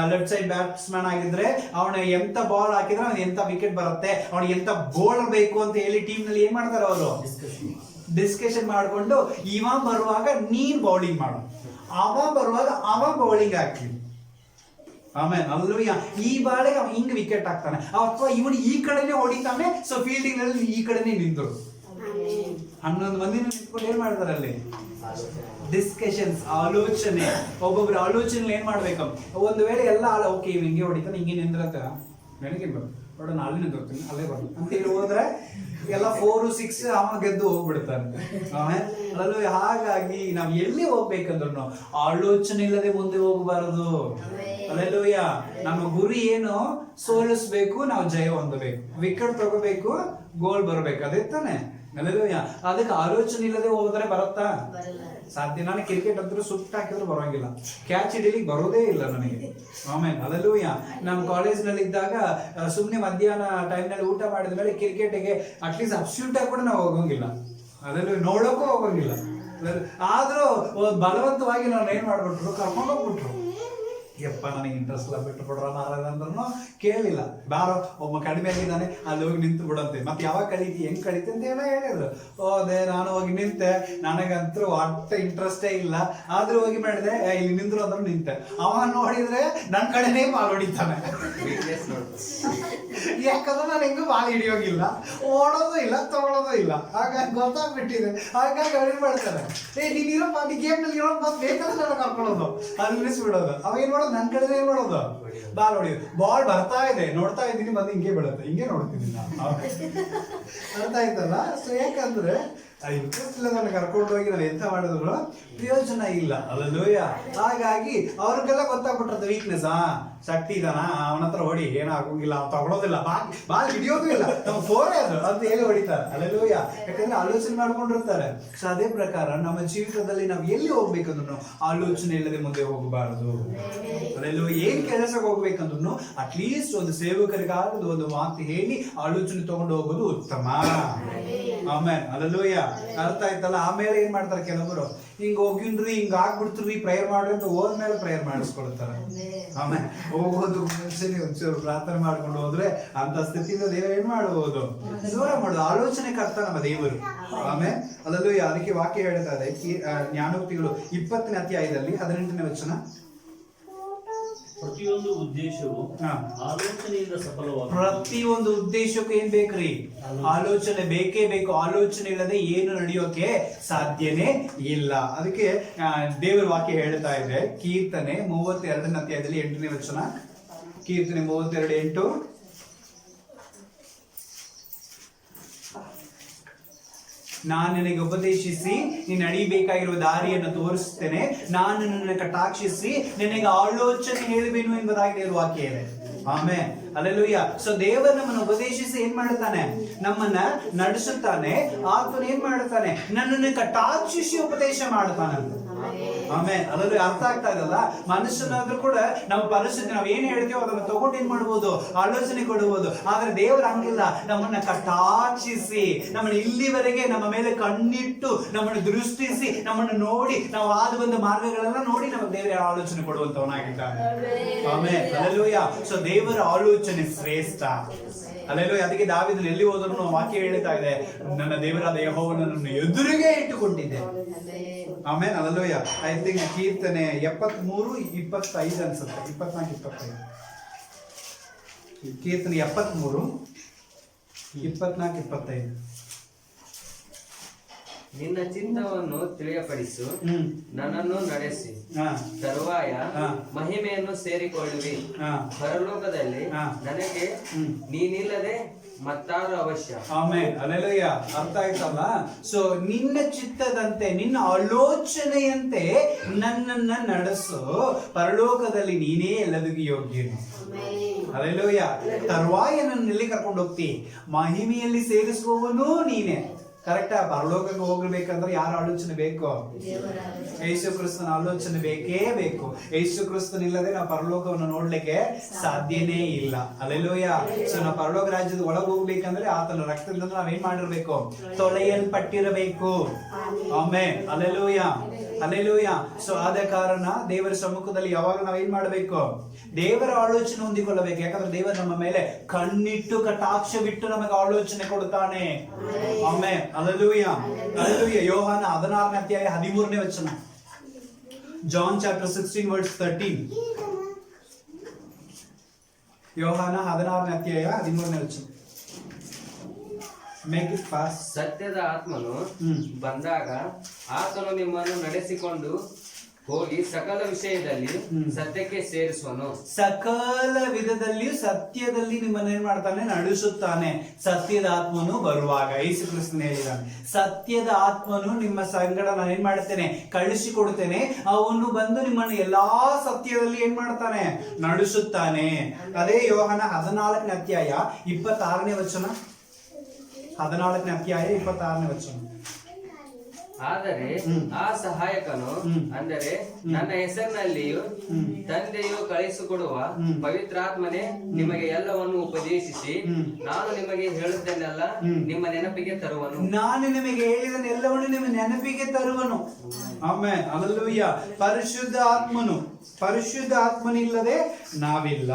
ಲೆಫ್ಟ್ ಸೈಡ್ ಬ್ಯಾಟ್ಸ್ಮನ್ ಆಗಿದ್ರೆ ಅವನ ಎಂತ ಬಾಲ್ ಹಾಕಿದ್ರೆ ಅವ್ನ ಎಂತ ವಿಕೆಟ್ ಬರುತ್ತೆ, ಅವ್ನಿಗೆ ಎಂತ ಬೌಲರ್ ಬೇಕು ಅಂತ ಹೇಳಿ ಟೀಮ್ ನಲ್ಲಿ ಏನ್ ಮಾಡ್ತಾರೆ, ಅವರು ಡಿಸ್ಕಷನ್ ಮಾಡ್ಕೊಂಡು ಇವ ಬರುವಾಗ ನೀನ್ ಬೌಲಿಂಗ್ ಮಾಡು, ಅವ ಬರುವಾಗ ಅವ ಬೌಲಿಂಗ್ ಹಾಕಿ. ಆಮೇಲೆ ಅಲ್ಲೂಯ್ಯ. ಈ ಬಾಳಿಗೆ ಅವ ಹಿಂಗ್ ವಿಕೆಟ್ ಹಾಕ್ತಾನೆ, ಅಥವಾ ಇವನು ಈ ಕಡೆನೆ ಹೊಡಿತಾನೆ. ಸೊ ಫೀಲ್ಡಿಂಗ್ ನಲ್ಲಿ ಈ ಕಡೆನೆ ನಿಂತರು 11 ಮಂದಿ ನಿಂತ್ಕೊಂಡು ಏನ್ ಮಾಡ್ತಾರೆ ಅಲ್ಲಿ ಡಿಸ್ಕಷನ್ಸ್, ಆಲೋಚನೆ. ಒಬ್ಬೊಬ್ರು ಆಲೋಚನೆ ಏನ್ ಮಾಡ್ಬೇಕು, ಒಂದು ವೇಳೆ ಎಲ್ಲ ಓಕೆ ಇವ್ ಹಿಂಗೆ ಹೊಡಿತಾನೆ, ಹಿಂಗೆ ನಿಂದ್ರತ ನನಗೆ ನೋಡೋಣ, ಅಲ್ಲಿ ನಿಂತಿರ್ತೀನಿ, ಅಲ್ಲೇ ಬರ್ತೀನಿ ಅಂತ ಹೇಳಿ ಹೋದ್ರೆ ಎಲ್ಲ 4, 6 ಅವ ಗೆದ್ದು ಹೋಗ್ಬಿಡ್ತಾನೆ. ಆಮೇಲೆ ಹಾಗಾಗಿ ನಾವ್ ಎಲ್ಲಿ ಹೋಗ್ಬೇಕಂದ್ರು ಆಲೋಚನೆ ಇಲ್ಲದೆ ಮುಂದೆ ಹೋಗಬಾರದು. ಅಲ್ಲೆಲ್ಲೂಯ್ಯ. ನಮ್ಮ ಗುರಿ ಏನು, ಸೋಲಿಸ್ಬೇಕು, ನಾವು ಜಯ ಹೊಂದಬೇಕು, ವಿಕೆಟ್ ತಗೋಬೇಕು, ಗೋಲ್ ಬರ್ಬೇಕು, ಅದೇ ತಾನೆ. ಅಲ್ಲೆಲೂಯ. ಅದಕ್ಕೆ ಆಲೋಚನೆ ಇಲ್ಲದೆ ಹೋದ್ರೆ ಬರುತ್ತಾ? ಸಾಧ್ಯ. ನಾನು ಕ್ರಿಕೆಟ್ ಅಂತೂ ಸುಟ್ಟು ಹಾಕಿದ್ರು ಬರೋಂಗಿಲ್ಲ, ಕ್ಯಾಚ್ ಹಿಡಿಲಿಕ್ಕೆ ಬರೋದೇ ಇಲ್ಲ ನನಗೆ. ಆಮೇಲೆ ಅಲ್ಲೆಲೂಯ. ನಮ್ಮ ಕಾಲೇಜ್ನಲ್ಲಿ ಇದ್ದಾಗ ಸುಮ್ಮನೆ ಮಧ್ಯಾಹ್ನ ಟೈಮ್ನಲ್ಲಿ ಊಟ ಮಾಡಿದ ಮೇಲೆ ಕ್ರಿಕೆಟ್ಗೆ ಅಟ್ಲೀಸ್ಟ್ ಅಬ್ಸ್ಟ್ಯೂಟ್ ಆಗಿ ಕೂಡ ನಾವು ಹೋಗೋಂಗಿಲ್ಲ, ಅದೆಲ್ಲ ನೋಡೋಕ್ಕೂ ಹೋಗೋಂಗಿಲ್ಲ. ಆದ್ರೂ ಬಲವಂತವಾಗಿ ನಾನು ಏನ್ ಮಾಡ್ಬಿಟ್ರು, ಕರ್ಕೊಂಡು ಹೋಗ್ಬಿಟ್ರು. ಯಪ್ಪ ನನಗೆ ಇಂಟ್ರೆಸ್ಟ್ ಇಲ್ಲ, ಬಿಟ್ಟು ಬಿಡ್ರ ಮಾರಾಯ ಅಂದ್ರೂ ಕೇಳಿಲ್ಲ. ಬಾರೋ ಒಬ್ಬ ಕಡಿಮೆ ಆಗಿದ್ದಾನೆ, ಅಲ್ಲಿ ಹೋಗಿ ನಿಂತು ಬಿಡಂತೆ. ಮತ್ತೆ ಯಾವಾಗ ಕಳೀತಿ, ಹೆಂಗ್ ಕಳೀತಿ ಅಂತ ಎಲ್ಲ ಹೇಳಿದ್ರು. ಹೋದೆ, ನಾನು ಹೋಗಿ ನಿಂತೆ. ನನಗಂತೂ ಒಟ್ಟ ಇಂಟ್ರೆಸ್ಟೇ ಇಲ್ಲ, ಆದ್ರೂ ಹೋಗಿ ಮಾಡಿದೆ. ಇಲ್ಲಿ ನಿಂದ್ರು ಅಂದ್ರೂ ನಿಂತೆ. ಅವ ನೋಡಿದ್ರೆ ನನ್ನ ಕಡೆನೇ ಬಾಲ್ ಹೊಡಿತಾನೆ. ಯಾಕಂದ್ರೆ ನಾನು ಹೆಂಗೂ ಬಾಲ್ ಹಿಡಿಯೋಗಿಲ್ಲ, ಓಡೋದು ಇಲ್ಲ, ತಗೊಳೋದು ಇಲ್ಲ. ಹಾಗಾಗಿ ಗೊತ್ತಾಗ್ಬಿಟ್ಟಿದೆ. ಹಾಗಾಗಿ ಅವ್ರು ಏನ್ ಮಾಡ್ತಾರೆ, ನೀನಿರೋ ಗೇಮ್ ನಲ್ಲಿ ಇರೋ ಮತ್ತೆ ಬೇಕಾದ್ರೆ ನಾನು ಕರ್ಕೊಳ್ಳೋದು, ಅಲ್ಲಿ ನಿಲ್ಲಿಸ್ಬಿಡೋದು. ಅವ ಏನ್ ಮಾಡೋದು, ನನ್ನ ಕಡೆ ಏನ್ ಮಾಡೋದು, ಬಾಲ್ ಹೊಡಿಯೋದು. ಬಾಲ್ ಬರ್ತಾ ಇದೆ, ನೋಡ್ತಾ ಇದ್ದೀನಿ, ಬಂದು ಹಿಂಗೆ ಬೀಳುತ್ತೆ, ಹಿಂಗೆ ನೋಡ್ತೀನಿ ನಾನು. ಅರ್ಥ ಆಯ್ತಲ್ಲ? ಸೊ ಯಾಕಂದ್ರೆ ಇಂಟ್ರೆಸ್ಟ್ ಇಲ್ಲ, ನಾನು ಕರ್ಕೊಂಡು ಹೋಗಿ ನಾನು ಎಂತ ಮಾಡಿದ್ರು ಪ್ರಯೋಜನ ಇಲ್ಲ. ಅಲ್ಲೂಯ. ಹಾಗಾಗಿ ಅವ್ರಿಗೆಲ್ಲ ಗೊತ್ತಾಗ್ಬಿಟ್ಟಿರುತ್ತೆ ವೀಕ್ನೆಸ್. ಶಕ್ತಿ ಇದಾನ, ಅವನ ಹತ್ರ ಹೊಡಿ, ಏನಾಗೋಗಿಲ್ಲ, ಅವ್ನು ತಗೊಳೋದಿಲ್ಲ, ಬಾಲ್ ಹಿಡಿಯೋದು ಇಲ್ಲ, ನಮ್ಮ ಫೋರೇ ಅದು ಅಂತ ಹೇಳಿ ಹೊಡಿತಾರೆ. ಅಲ್ಲೆಲೂಯ. ಯಾಕಂದ್ರೆ ಆಲೋಚನೆ ಮಾಡ್ಕೊಂಡಿರ್ತಾರೆ. ಸೊ ಅದೇ ಪ್ರಕಾರ ನಮ್ಮ ಜೀವಿತದಲ್ಲಿ ನಾವು ಎಲ್ಲಿ ಹೋಗ್ಬೇಕಂದ್ರು ಆಲೋಚನೆ ಇಲ್ಲದೆ ಮುಂದೆ ಹೋಗಬಾರದು. ಅಲ್ಲೆಲ್ಲೂ ಏನ್ ಕೆಲಸಕ್ಕೆ ಹೋಗ್ಬೇಕಂದ್ರು ಅಟ್ಲೀಸ್ಟ್ ಒಂದು ಸೇವಕರಿಗಾಗದು ಒಂದು ಮಾತು ಹೇಳಿ ಆಲೋಚನೆ ತಗೊಂಡು ಹೋಗೋದು ಉತ್ತಮ. ಆಮೇಲೆ ಅಲ್ಲೆಲ್ಲೂಯ. ಅರ್ಥ ಆಯ್ತಲ್ಲ? ಆಮೇಲೆ ಏನ್ ಮಾಡ್ತಾರೆ ಕೆಲವರು, ಹಿಂಗ ಹೋಗಿನ್ರಿ, ಹಿಂಗ ಆಗ್ಬಿಡ್ತೀರಿ, ಪ್ರೇಯರ್ ಮಾಡ್ರಿ ಅಂತ ಹೋದ್ಮೇಲೆ ಪ್ರೇಯರ್ ಮಾಡಿಸ್ಕೊಳ್ತಾರೆ. ಆಮೇಲೆ ಹೋಗೋದು ಮುಂಚೆನೆ ಒಂಚೂರು ಪ್ರಾರ್ಥನೆ ಮಾಡ್ಕೊಂಡು ಹೋದ್ರೆ ಅಂತ ಸ್ಥಿತಿಯಿಂದ ದೇವರು ಏನ್ ಮಾಡಬಹುದು, ದೂರ ಮಾಡೋದು. ಆಲೋಚನೆ ಕರ್ತ ನಮ್ಮ ದೇವರು. ಆಮೇಲೆ ಅದಲ್ಲೂ ಅದಕ್ಕೆ ವಾಕ್ಯ ಹೇಳ್ತಾ ಇದೆ, ಜ್ಞಾನೋಕ್ತಿಗಳು 20ನೇ ಅಧ್ಯಾಯದಲ್ಲಿ 18ನೇ ವಚನ. ಪ್ರತಿಯೊಂದು ಉದ್ದೇಶವು ಆಲೋಚನೆಯಿಂದ ಸಫಲವಾಗುತ್ತದೆ. ಪ್ರತಿಯೊಂದು ಉದ್ದೇಶಕ್ಕೂ ಏನ್ ಬೇಕ್ರಿ, ಆಲೋಚನೆ ಬೇಕೇ ಬೇಕು. ಆಲೋಚನೆ ಇಲ್ಲದೆ ಏನು ನಡೆಯೋಕೆ ಸಾಧ್ಯನೇ ಇಲ್ಲ. ಅದಕ್ಕೆ ದೇವರ ವಾಕ್ಯ ಹೇಳ್ತಾ ಇದೆ, ಕೀರ್ತನೆ 32ನೇ ಅಧ್ಯಾಯದಲ್ಲಿ 8ನೇ ವಚನ. ಕೀರ್ತನೆ 32:8. ನಾನು ನಿನಗೆ ಉಪದೇಶಿಸಿ ನೀನು ನಡಿಬೇಕಾಗಿರುವ ದಾರಿಯನ್ನು ತೋರಿಸ್ತೇನೆ, ನಾನು ನಿನ್ನನ್ನು ಕಟಾಕ್ಷಿಸಿ ನಿನಗೆ ಆಲೋಚನೆ ಹೇಳುವೆನು ಎಂಬುದಾಗಿ ದೇವರ ವಾಕ್ಯ ಇದೆ. ಆಮೇಲೆ ಅಲ್ಲೆಲೂಯ. ಸೊ ದೇವರು ನಮ್ಮನ್ನು ಉಪದೇಶಿಸಿ ಏನ್ ಮಾಡ್ತಾನೆ, ನಮ್ಮನ್ನ ನಡೆಸುತ್ತಾನೆ. ಆತನು ಏನ್ ಮಾಡ್ತಾನೆ, ನನ್ನನ್ನು ಕಟಾಕ್ಷಿಸಿ ಉಪದೇಶ ಮಾಡ್ತಾನಂತ. ಆಮೇಲೆ ಅದರಲ್ಲಿ ಅರ್ಥ ಆಗ್ತಾ ಇದಲ್ಲ. ಮನುಷ್ಯನಾದ್ರೂ ಕೂಡ ನಮ್ಮ ಪರಿಸ್ಥಿತಿ ನಾವು ಏನ್ ಹೇಳ್ತೀವೋ ಅದನ್ನ ತಗೊಂಡು ಏನ್ ಮಾಡ್ಬೋದು, ಆಲೋಚನೆ ಕೊಡಬಹುದು. ಆದ್ರೆ ದೇವರು ಹಂಗಿಲ್ಲ, ನಮ್ಮನ್ನ ಕಟಾಕ್ಷಿಸಿ, ನಮ್ಮನ್ನ ಇಲ್ಲಿವರೆಗೆ ನಮ್ಮ ಮೇಲೆ ಕಣ್ಣಿಟ್ಟು ನಮ್ಮನ್ನು ದೃಷ್ಟಿಸಿ ನಮ್ಮನ್ನು ನೋಡಿ, ನಾವು ಆದ ಬಂದ ಮಾರ್ಗಗಳೆಲ್ಲ ನೋಡಿ ನಮಗೆ ದೇವರ ಆಲೋಚನೆ ಕೊಡುವಂತವನಾಗಿದ್ದಾನೆ. ಆಮೇಲೆ ಅಲ್ಲೆಲೂಯ. ಸೊ ದೇವರ ಆಲೋಚನೆ ಶ್ರೇಷ್ಠ. ಅಲ್ಲೆಲೂಯ. ಅದಕ್ಕೆ ದಾವೀದನು ಎಲ್ಲಿ ಹೋದ್ರು ವಾಕ್ಯ ಹೇಳ್ತಾ ಇದೆ, ನನ್ನ ದೇವರಾದ ಯೆಹೋವನನ್ನು ಎದುರಿಗೆ ಇಟ್ಟುಕೊಂಡಿದ್ದೆ. ಆಮೇಲೆ ಅಲ್ಲೆಲೂಯ. ಐ ಥಿಂಕ್ ಕೀರ್ತನೆ 73:25 ಅನ್ಸುತ್ತೆ, 24-25. ಕೀರ್ತನೆ 73:24-25. ನಿನ್ನ ಚಿತ್ತವನ್ನು ತಿಳಿಯಪಡಿಸು, ನನ್ನನ್ನು ನಡೆಸಿ, ತರುವಾಯ ಮಹಿಮೆಯನ್ನು ಸೇರಿಕೊಳ್ಳುವಿ. ಪರಲೋಕದಲ್ಲಿ ನನಗೆ ನೀನಿಲ್ಲದೆ ಮತ್ತಾರು ಅವಶ್ಯ. ಆಮೇಲೆ ಅಲ್ಲೆಲೂಯ. ಅರ್ಥ ಆಯ್ತಲ್ಲ? ಸೊ ನಿನ್ನ ಚಿತ್ತದಂತೆ, ನಿನ್ನ ಆಲೋಚನೆಯಂತೆ ನನ್ನನ್ನ ನಡೆಸು, ಪರಲೋಕದಲ್ಲಿ ನೀನೇ ಎಲ್ಲದಕ್ಕೂ ಯೋಗ್ಯನು. ಅಲ್ಲೆಲೂಯ. ತರುವಾಯ ನನ್ನ ಎಲ್ಲಿ ಕರ್ಕೊಂಡು ಹೋಗ್ತಿ, ಮಹಿಮೆಯಲ್ಲಿ ಸೇರಿಸುವವನು ನೀನೇ. ಕರೆಕ್ಟಾ? ಪರಲೋಕಕ್ಕೆ ಹೋಗ್ಬೇಕಂದ್ರೆ ಯಾರ ಆಲೋಚನೆ ಬೇಕು, ಯೇಸು ಕ್ರಿಸ್ತನ ಆಲೋಚನೆ ಬೇಕೇ ಬೇಕು. ಯೇಸು ಕ್ರಿಸ್ತನ ಇಲ್ಲದೆ ನಾವು ಪರಲೋಕವನ್ನು ನೋಡ್ಲಿಕ್ಕೆ ಸಾಧ್ಯನೇ ಇಲ್ಲ. ಅಲ್ಲೆಲೂಯ. ಸೊ ನಾವು ಪರಲೋಕ ರಾಜ್ಯದ ಒಳಗೆ ಹೋಗ್ಬೇಕಂದ್ರೆ ಆತನ ರಕ್ತದಿಂದ ನಾವೇನ್ ಮಾಡಿರ್ಬೇಕು, ತೊಳೆಯಲ್ಪಟ್ಟಿರಬೇಕು. ಆಮೇಲೆ ಅಲ್ಲೆಲೂಯ, ಅಲ್ಲೆಲೂಯ. ಸೊ ಆದ ಕಾರಣ ದೇವರ ಸಮ್ಮುಖದಲ್ಲಿ ಯಾವಾಗ ನಾವೇನ್ ಮಾಡ್ಬೇಕು, ದೇವರ ಆಲೋಚನೆ ಹೊಂದಿಕೊಳ್ಳಬೇಕು. ಯಾಕಂದ್ರೆ ದೇವರು ನಮ್ಮ ಮೇಲೆ ಕಣ್ಣಿಟ್ಟು ಕಟಾಕ್ಷವಿಟ್ಟು ನಮಗೆ ಆಲೋಚನೆ ಕೊಡುತ್ತಾನೆ. ಆಮೇಲೆ ಅಲ್ಲೆಲೂಯ, ಅಲ್ಲೆಲೂಯ. ಯೋಹಾನ 16ನೇ ಅಧ್ಯಾಯ 13ನೇ ವಚನ. John chapter 16:13. ಯೋಹಾನ 16ನೇ ಅಧ್ಯಾಯ 13ನೇ ವಚನ. Make it fast. ಸತ್ಯದ ಆತ್ಮನು ಬಂದಾಗ ಆತನು ನಿಮ್ಮನ್ನು ನಡೆಸಿಕೊಂಡು ಹೋಗಿ ಸಕಲ ವಿಷಯದಲ್ಲಿ ಸತ್ಯಕ್ಕೆ ಸೇರಿಸುವನು. ಸಕಲ ವಿಧದಲ್ಲಿಯೂ ಸತ್ಯದಲ್ಲಿ ನಿಮ್ಮನ್ನು ಏನ್ ಮಾಡ್ತಾನೆ, ನಡೆಸುತ್ತಾನೆ. ಸತ್ಯದ ಆತ್ಮನು ಬರುವಾಗ ಯೇಸು ಕ್ರಿಸ್ತನು ಹೇಳಿದ್ದಾನೆ, ಸತ್ಯದ ಆತ್ಮನು ನಿಮ್ಮ ಸಂಗಡ ನಾನು ಏನ್ ಮಾಡ್ತೇನೆ, ಕಳಿಸಿಕೊಡುತ್ತೇನೆ. ಅವನು ಬಂದು ನಿಮ್ಮನ್ನು ಎಲ್ಲಾ ಸತ್ಯದಲ್ಲಿ ಏನ್ ಮಾಡ್ತಾನೆ, ನಡೆಸುತ್ತಾನೆ. ಅದೇ ಯೋಹಾನ 14ನೇ ಅಧ್ಯಾಯ 26ನೇ ವಚನ. 14ನೇ ಅಧ್ಯಾಯ 26ನೇ ವಚನ. ಆದರೆ ಆ ಸಹಾಯಕನು ಅಂದರೆ ನನ್ನ ಹೆಸರಿನಲ್ಲಿಯೂ ತಂದೆಯು ಕಳಿಸಿಕೊಡುವ ಪವಿತ್ರಾತ್ಮನೇ ನಿಮಗೆ ಎಲ್ಲವನ್ನು ಉಪದೇಶಿಸಿ ನಾನು ನಿಮಗೆ ಹೇಳುತ್ತೇನೆಲ್ಲ ನಿಮ್ಮ ನೆನಪಿಗೆ ತರುವನು. ನಾನು ನಿಮಗೆ ಹೇಳಿದನೆಲ್ಲವನ್ನು ನಿಮ್ಮ ನೆನಪಿಗೆ ತರುವನು. Amen, hallelujah. ಪರಿಶುದ್ಧ ಆತ್ಮನಿಲ್ಲದೆ ನಾವಿಲ್ಲ.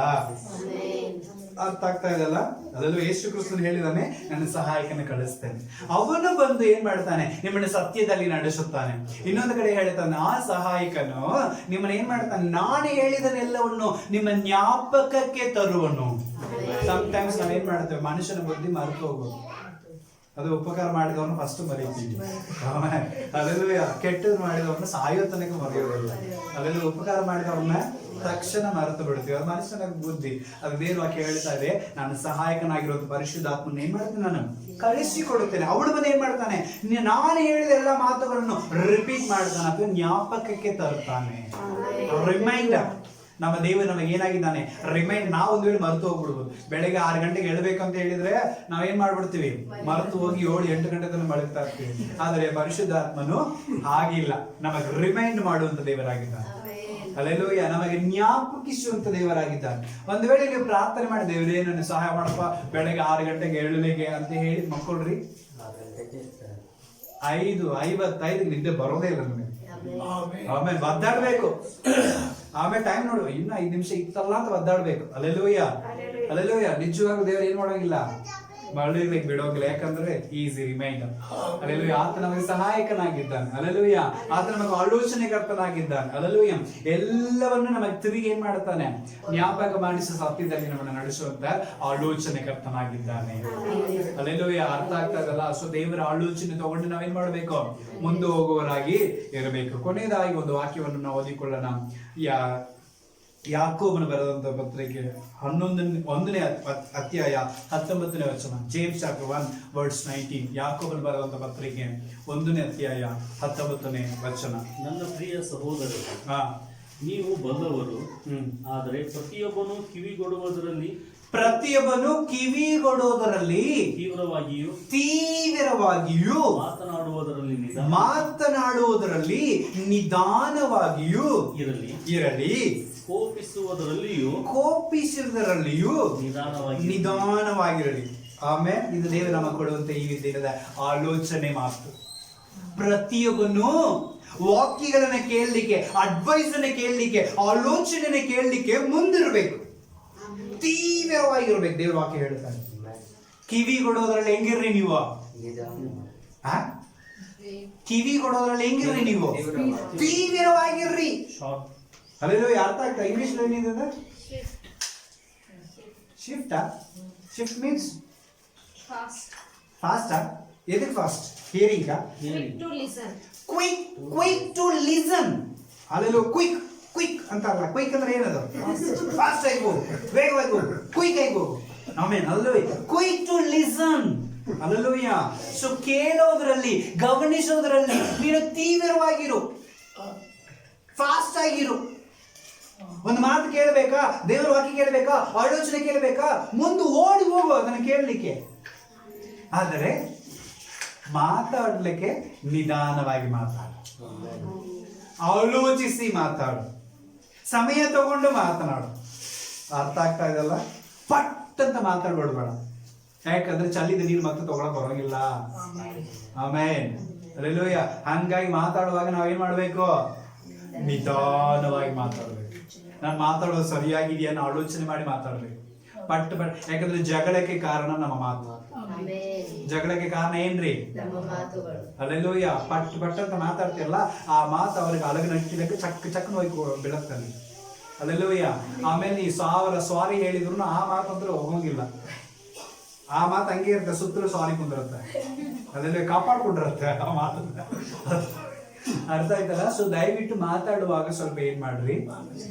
ಅರ್ಥ ಆಗ್ತಾ ಇದೆಲ್ಲ? ಅದರಲ್ಲೂ ಯೇಸು ಕ್ರಿಸ್ತನು ಹೇಳಿದಾನೆ, ನನ್ನ ಸಹಾಯಕನ ಕಳಿಸ್ತೇನೆ. ಅವನು ಬಂದು ಏನ್ ಮಾಡ್ತಾನೆ? ನಿಮ್ಮನ್ನ ಸತ್ಯದಲ್ಲಿ ನಡೆಸುತ್ತಾನೆ. ಇನ್ನೊಂದು ಕಡೆ ಹೇಳ್ತಾನೆ, ಆ ಸಹಾಯಕನು ನಿಮ್ಮನ್ನ ಏನ್ ಮಾಡ್ತಾನೆ? ನಾನು ಹೇಳಿದನೆಲ್ಲವನ್ನು ನಿಮ್ಮ ಜ್ಞಾಪಕಕ್ಕೆ ತರುವನು. ಸಮ್ಟೈಮ್ಸ್ ನಾವೇನ್ ಮಾಡ್ತೇವೆ? ಮನುಷ್ಯನ ಬುದ್ಧಿ ಮರೆತು ಹೋಗೋದು. ಅದು ಉಪಕಾರ ಮಾಡಿದವನು ಫಸ್ಟ್ ಮರೀತೀವಿ. ಅದೆಲ್ಲ ಕೆಟ್ಟದ್ದು ಮಾಡಿದವನ್ನ ಸಾಯೋ ತನಕ ಮರೆಯೋದಿಲ್ಲ. ಅದೆಲ್ಲ ಉಪಕಾರ ಮಾಡಿದವನ್ನ ತಕ್ಷಣ ಮರೆತು ಬಿಡ್ತೀವಿ. ಅದು ಮನುಷ್ಯನ ಬುದ್ಧಿ. ಅದು ದೇವ್ರ ವಾಕ್ಯ ಹೇಳ್ತಾ ಇದೆ, ನಾನು ಸಹಾಯಕನಾಗಿರೋದು ಪರಿಶುದ್ಧಾತ್ಮನ ಏನ್ ಮಾಡ್ತೇನೆ? ನಾನು ಕಳಿಸಿಕೊಡುತ್ತೇನೆ. ಅವಳು ಬಂದು ಏನ್ ಮಾಡ್ತಾನೆ? ನಾನು ಹೇಳಿದ ಎಲ್ಲ ಮಾತುಗಳನ್ನು ರಿಪೀಟ್ ಮಾಡ್ತಾನೆ, ಅಥವಾ ಜ್ಞಾಪಕಕ್ಕೆ ತರ್ತಾನೆ. ರಿಮೈಂಡರ್. ನಮ್ಮ ದೇವರು ನಮಗೆ ಏನಾಗಿದ್ದಾನೆ? ರಿಮೈಂಡ್. ನಾವು ಒಂದು ವೇಳೆ ಮರೆತು ಹೋಗ್ಬಿಡ್ಬೋದು. ಬೆಳಗ್ಗೆ 6 ಗಂಟೆಗೆ ಹೇಳ್ಬೇಕಂತ ಹೇಳಿದ್ರೆ ನಾವೇನ್ ಮಾಡ್ಬಿಡ್ತೀವಿ? ಮರೆತು ಹೋಗಿ 7-8 ಗಂಟೆ ತನಕ ಮಲಗ್ತಾ ಇರ್ತೀವಿ. ಆದರೆ ಪರಿಶುದ್ಧಾತ್ಮನು ಹಾಗಿಲ್ಲ, ನಮಗೆ ರಿಮೈಂಡ್ ಮಾಡುವಂತ ದೇವರಾಗಿದ್ದಾನೆ. ಹಲ್ಲೆಲೂಯಾ. ನಮಗೆ ಜ್ಞಾಪಕಿಸುವಂತ ದೇವರಾಗಿದ್ದಾನೆ. ಒಂದು ವೇಳೆ ನೀವು ಪ್ರಾರ್ಥನೆ ಮಾಡಿ, ದೇವರೇ ನನ್ನ ಸಹಾಯ ಮಾಡಪ್ಪ, ಬೆಳಗ್ಗೆ 6 ಗಂಟೆಗೆ ಏಳಲಿಕ್ಕೆ ಅಂತ ಹೇಳಿ ಮಕ್ಕಳ್ರಿ, 5:55 ನಿದ್ದೆ ಬರೋದೇ ಇಲ್ಲ ನಮಗೆ. ಆಮೇಲೆ ಒದ್ದಾಡ್ಬೇಕು. ಆಮೇಲೆ ಟೈಮ್ ನೋಡು, ಇನ್ನು 5 ನಿಮಿಷ ಇತ್ತಲ್ಲ ಅಂತ ಒದ್ದಾಡ್ಬೇಕು. Hallelujah, hallelujah. ನಿಜವಾಗ್ಲೂ ದೇವರು ಏನ್ ಮಾಡೋಂಗಿಲ್ಲ, ಮರಳಿರ್ಬೇಕು, ಬಿಡೋಗಿಲ್ಲ. ಯಾಕಂದ್ರೆ ಈಸಿ ರಿಮೈಂಡರ್. ಹಲ್ಲೆಲೂಯಾ. ಆತ ನಮಗೆ ಸಹಾಯಕನಾಗಿದ್ದಾನೆ. ಹಲ್ಲೆಲೂಯಾ. ಆತ ನಮಗೆ ಆಲೋಚನೆಕರ್ತನಾಗಿದ್ದಾನೆ. ಹಲ್ಲೆಲೂಯಾ. ಎಲ್ಲವನ್ನು ನಮಗೆ ತಿರುಗಿ ಏನ್ ಮಾಡ್ತಾನೆ? ಜ್ಞಾಪಕ ಮಾಡಿಸಿ ಸತ್ಯದಲ್ಲಿ ನಮ್ಮನ್ನು ನಡೆಸುವಂತ ಆಲೋಚನೆಕರ್ತನಾಗಿದ್ದಾನೆ. ಹಲ್ಲೆಲೂಯಾ. ಅರ್ಥ ಆಗ್ತಾ ಇದಲ್ಲ? ಸೊ ದೇವರ ಆಲೋಚನೆ ತಗೊಂಡು ನಾವೇನ್ ಮಾಡ್ಬೇಕು? ಮುಂದೆ ಹೋಗುವವರಾಗಿ ಇರಬೇಕು. ಕೊನೆಯದಾಗಿ ಒಂದು ವಾಕ್ಯವನ್ನು ನಾವು ಓದಿಕೊಳ್ಳೋಣ. ಯಾಕೋಬನು ಬರೆದಂತ ಪತ್ರಿಕೆ 1ನೇ ಅಧ್ಯಾಯ 19ನೇ ವಚನ. James chapter 1:19. ಯಾಕೋಬನು ಬರೆದಂತ ಪತ್ರಿಕೆ 1ನೇ ಅಧ್ಯಾಯ 19ನೇ ವಚನ. ನನ್ನ ಪ್ರಿಯ ಸಹೋದರರು, ನೀವು ಬಲ್ಲವರು, ಆದರೆ ಪ್ರತಿಯೊಬ್ಬನು ಕಿವಿಗೊಡುವುದರಲ್ಲಿ ತೀವ್ರವಾಗಿಯೂ ಮಾತನಾಡುವುದರಲ್ಲಿ ನಿಧಾನವಾಗಿಯೂ ಇರಲಿ. ಕೋಪಿಸುವುದರಲ್ಲಿಯೂ ನಿಧಾನವಾಗಿರಲಿ. ಆಮೇಲೆ ಇದು ದೇವರು ನಮಗೆ ಕೊಡುವಂತ ಈ ದಿನದ ಆಲೋಚನೆ ಮಾತು. ಪ್ರತಿಯೊಬ್ಬನು ವಾಕ್ಯಗಳನ್ನ ಕೇಳಲಿಕ್ಕೆ, ಅಡ್ವೈಸ್ ಅನ್ನ ಕೇಳಲಿಕ್ಕೆ, ಆಲೋಚನೆ ಕೇಳಲಿಕ್ಕೆ ಮುಂದಿರಬೇಕು, ತೀವ್ರವಾಗಿರ್ಬೇಕು. ದೇವ್ರ ವಾಕ್ಯ ಹೇಳ್ತಾರೆ. ಕಿವಿ ಕೊಡೋದ್ರಲ್ಲಿ ಹೆಂಗಿರ್ರಿ ನೀವು? ಕಿವಿ ಕೊಡೋದ್ರಲ್ಲಿ ಹೆಂಗಿರ್ರಿ ನೀವು? ತೀವ್ರವಾಗಿರ್ರಿ. ಅಲ್ಲೆಲ್ಲೋ ಅರ್ಥ ಆಗ್ತಾ? ಇಂಗ್ಲಿಷ್ ಏನಿದೆ? Shift means fast. ಎದಕ್ಕೆ fast? Hearing. Quick to listen. ಅಲ್ಲೆಲ್ಲೋ ಕ್ವಿಕ್ ಅಂತಾರಲ್ಲ. ಕ್ವಿಕ್ ಅಂದ್ರೆ ಏನದು? ಫಾಸ್ಟ್ ಆಗಿ ಹೋಗು, ವೇಗವಾಗಿ ಹೋಗು, ಕ್ವಿಕ್ ಆಗಿ ಹೋಗು. ಆಮೇಲೆ ಅಲ್ಲೂ quick to listen. Hallelujah. So ಕೇಳೋದ್ರಲ್ಲಿ, ಗಮನಿಸೋದ್ರಲ್ಲಿ ನೀನು ತೀವ್ರವಾಗಿರು, ಫಾಸ್ಟ್ ಆಗಿರು. ಒಂದು ಮಾತು ಕೇಳಬೇಕಾ? ದೇವರ ವಾಕ್ಯ ಕೇಳಬೇಕಾ? ಆಲೋಚನೆ ಕೇಳಬೇಕಾ? ಮುಂದೆ ಓಡಿ ಹೋಗು ಅದನ್ನು ಕೇಳಲಿಕ್ಕೆ. ಆದರೆ ಮಾತಾಡಲಿಕ್ಕೆ ನಿಧಾನವಾಗಿ ಮಾತಾಡು, ಆಲೋಚಿಸಿ ಮಾತಾಡು, ಸಮಯ ತಗೊಂಡು ಮಾತನಾಡು. ಅರ್ಥ ಆಗ್ತಾ ಇದಲ್ಲ? ಪಟ್ ಅಂತ ಮಾತಾಡ್ಬೇಡ. ಯಾಕಂದ್ರೆ ಚಲ್ಲಿದ ನೀರು ಮತ್ತೆ ತಗೊಳಕ್ ಬರೋಂಗಿಲ್ಲ. ಆಮೇನ್, ಹಲ್ಲೆಲೂಯಾ. ಹಂಗಾಗಿ ಮಾತಾಡುವಾಗ ನಾವೇನ್ ಮಾಡ್ಬೇಕು? ನಿಧಾನವಾಗಿ ಮಾತಾಡ್ಬೇಕು. ನಾನು ಮಾತಾಡೋದು ಸರಿಯಾಗಿದೆಯಾ ಅನ್ನೋ ಆಲೋಚನೆ ಮಾಡಿ ಮಾತಾಡ್ಬೇಕು. ಪಟ್. ಯಾಕಂದ್ರೆ ಜಗಳಕ್ಕೆ ಕಾರಣ ನಮ್ಮ ಮಾತು. ಜಗಳಕ್ಕೆ ಕಾರಣ ಏನ್ರಿ? ಹಲ್ಲೆಲೂಯಾ. ಪಟ್ ಅಂತ ಮಾತಾಡ್ತಿರಲ್ಲ, ಆ ಮಾತು ಅವ್ರಿಗೆ ಅಲಗನಟ್ಟಿದಕ್ಕೆ ಚಕ್ಕನ ಹೋಗಿ ಬೀಳತ್ತಾನೆ. ಹಲ್ಲೆಲೂಯಾ. ಆಮೇಲೆ ಈ 1000 ಸಾರಿ ಹೇಳಿದ್ರು ಆ ಮಾತಂದ್ರೆ ಹೋಗಂಗಿಲ್ಲ. ಆ ಮಾತು ಹಂಗೆ ಇರುತ್ತೆ, ಸುತ್ತಲೂ ಸಾರಿ ಕುಂದಿರುತ್ತೆ. ಅದೆಲ್ಲ ಕಾಪಾಡ್ಕೊಂಡಿರುತ್ತೆ ಆ ಮಾತನ್ನ. ಅರ್ಥ ಆಯ್ತಲ್ಲ? ಸೊ ದಯವಿಟ್ಟು ಮಾತಾಡುವಾಗ ಸ್ವಲ್ಪ ಏನ್ ಮಾಡ್ರಿ,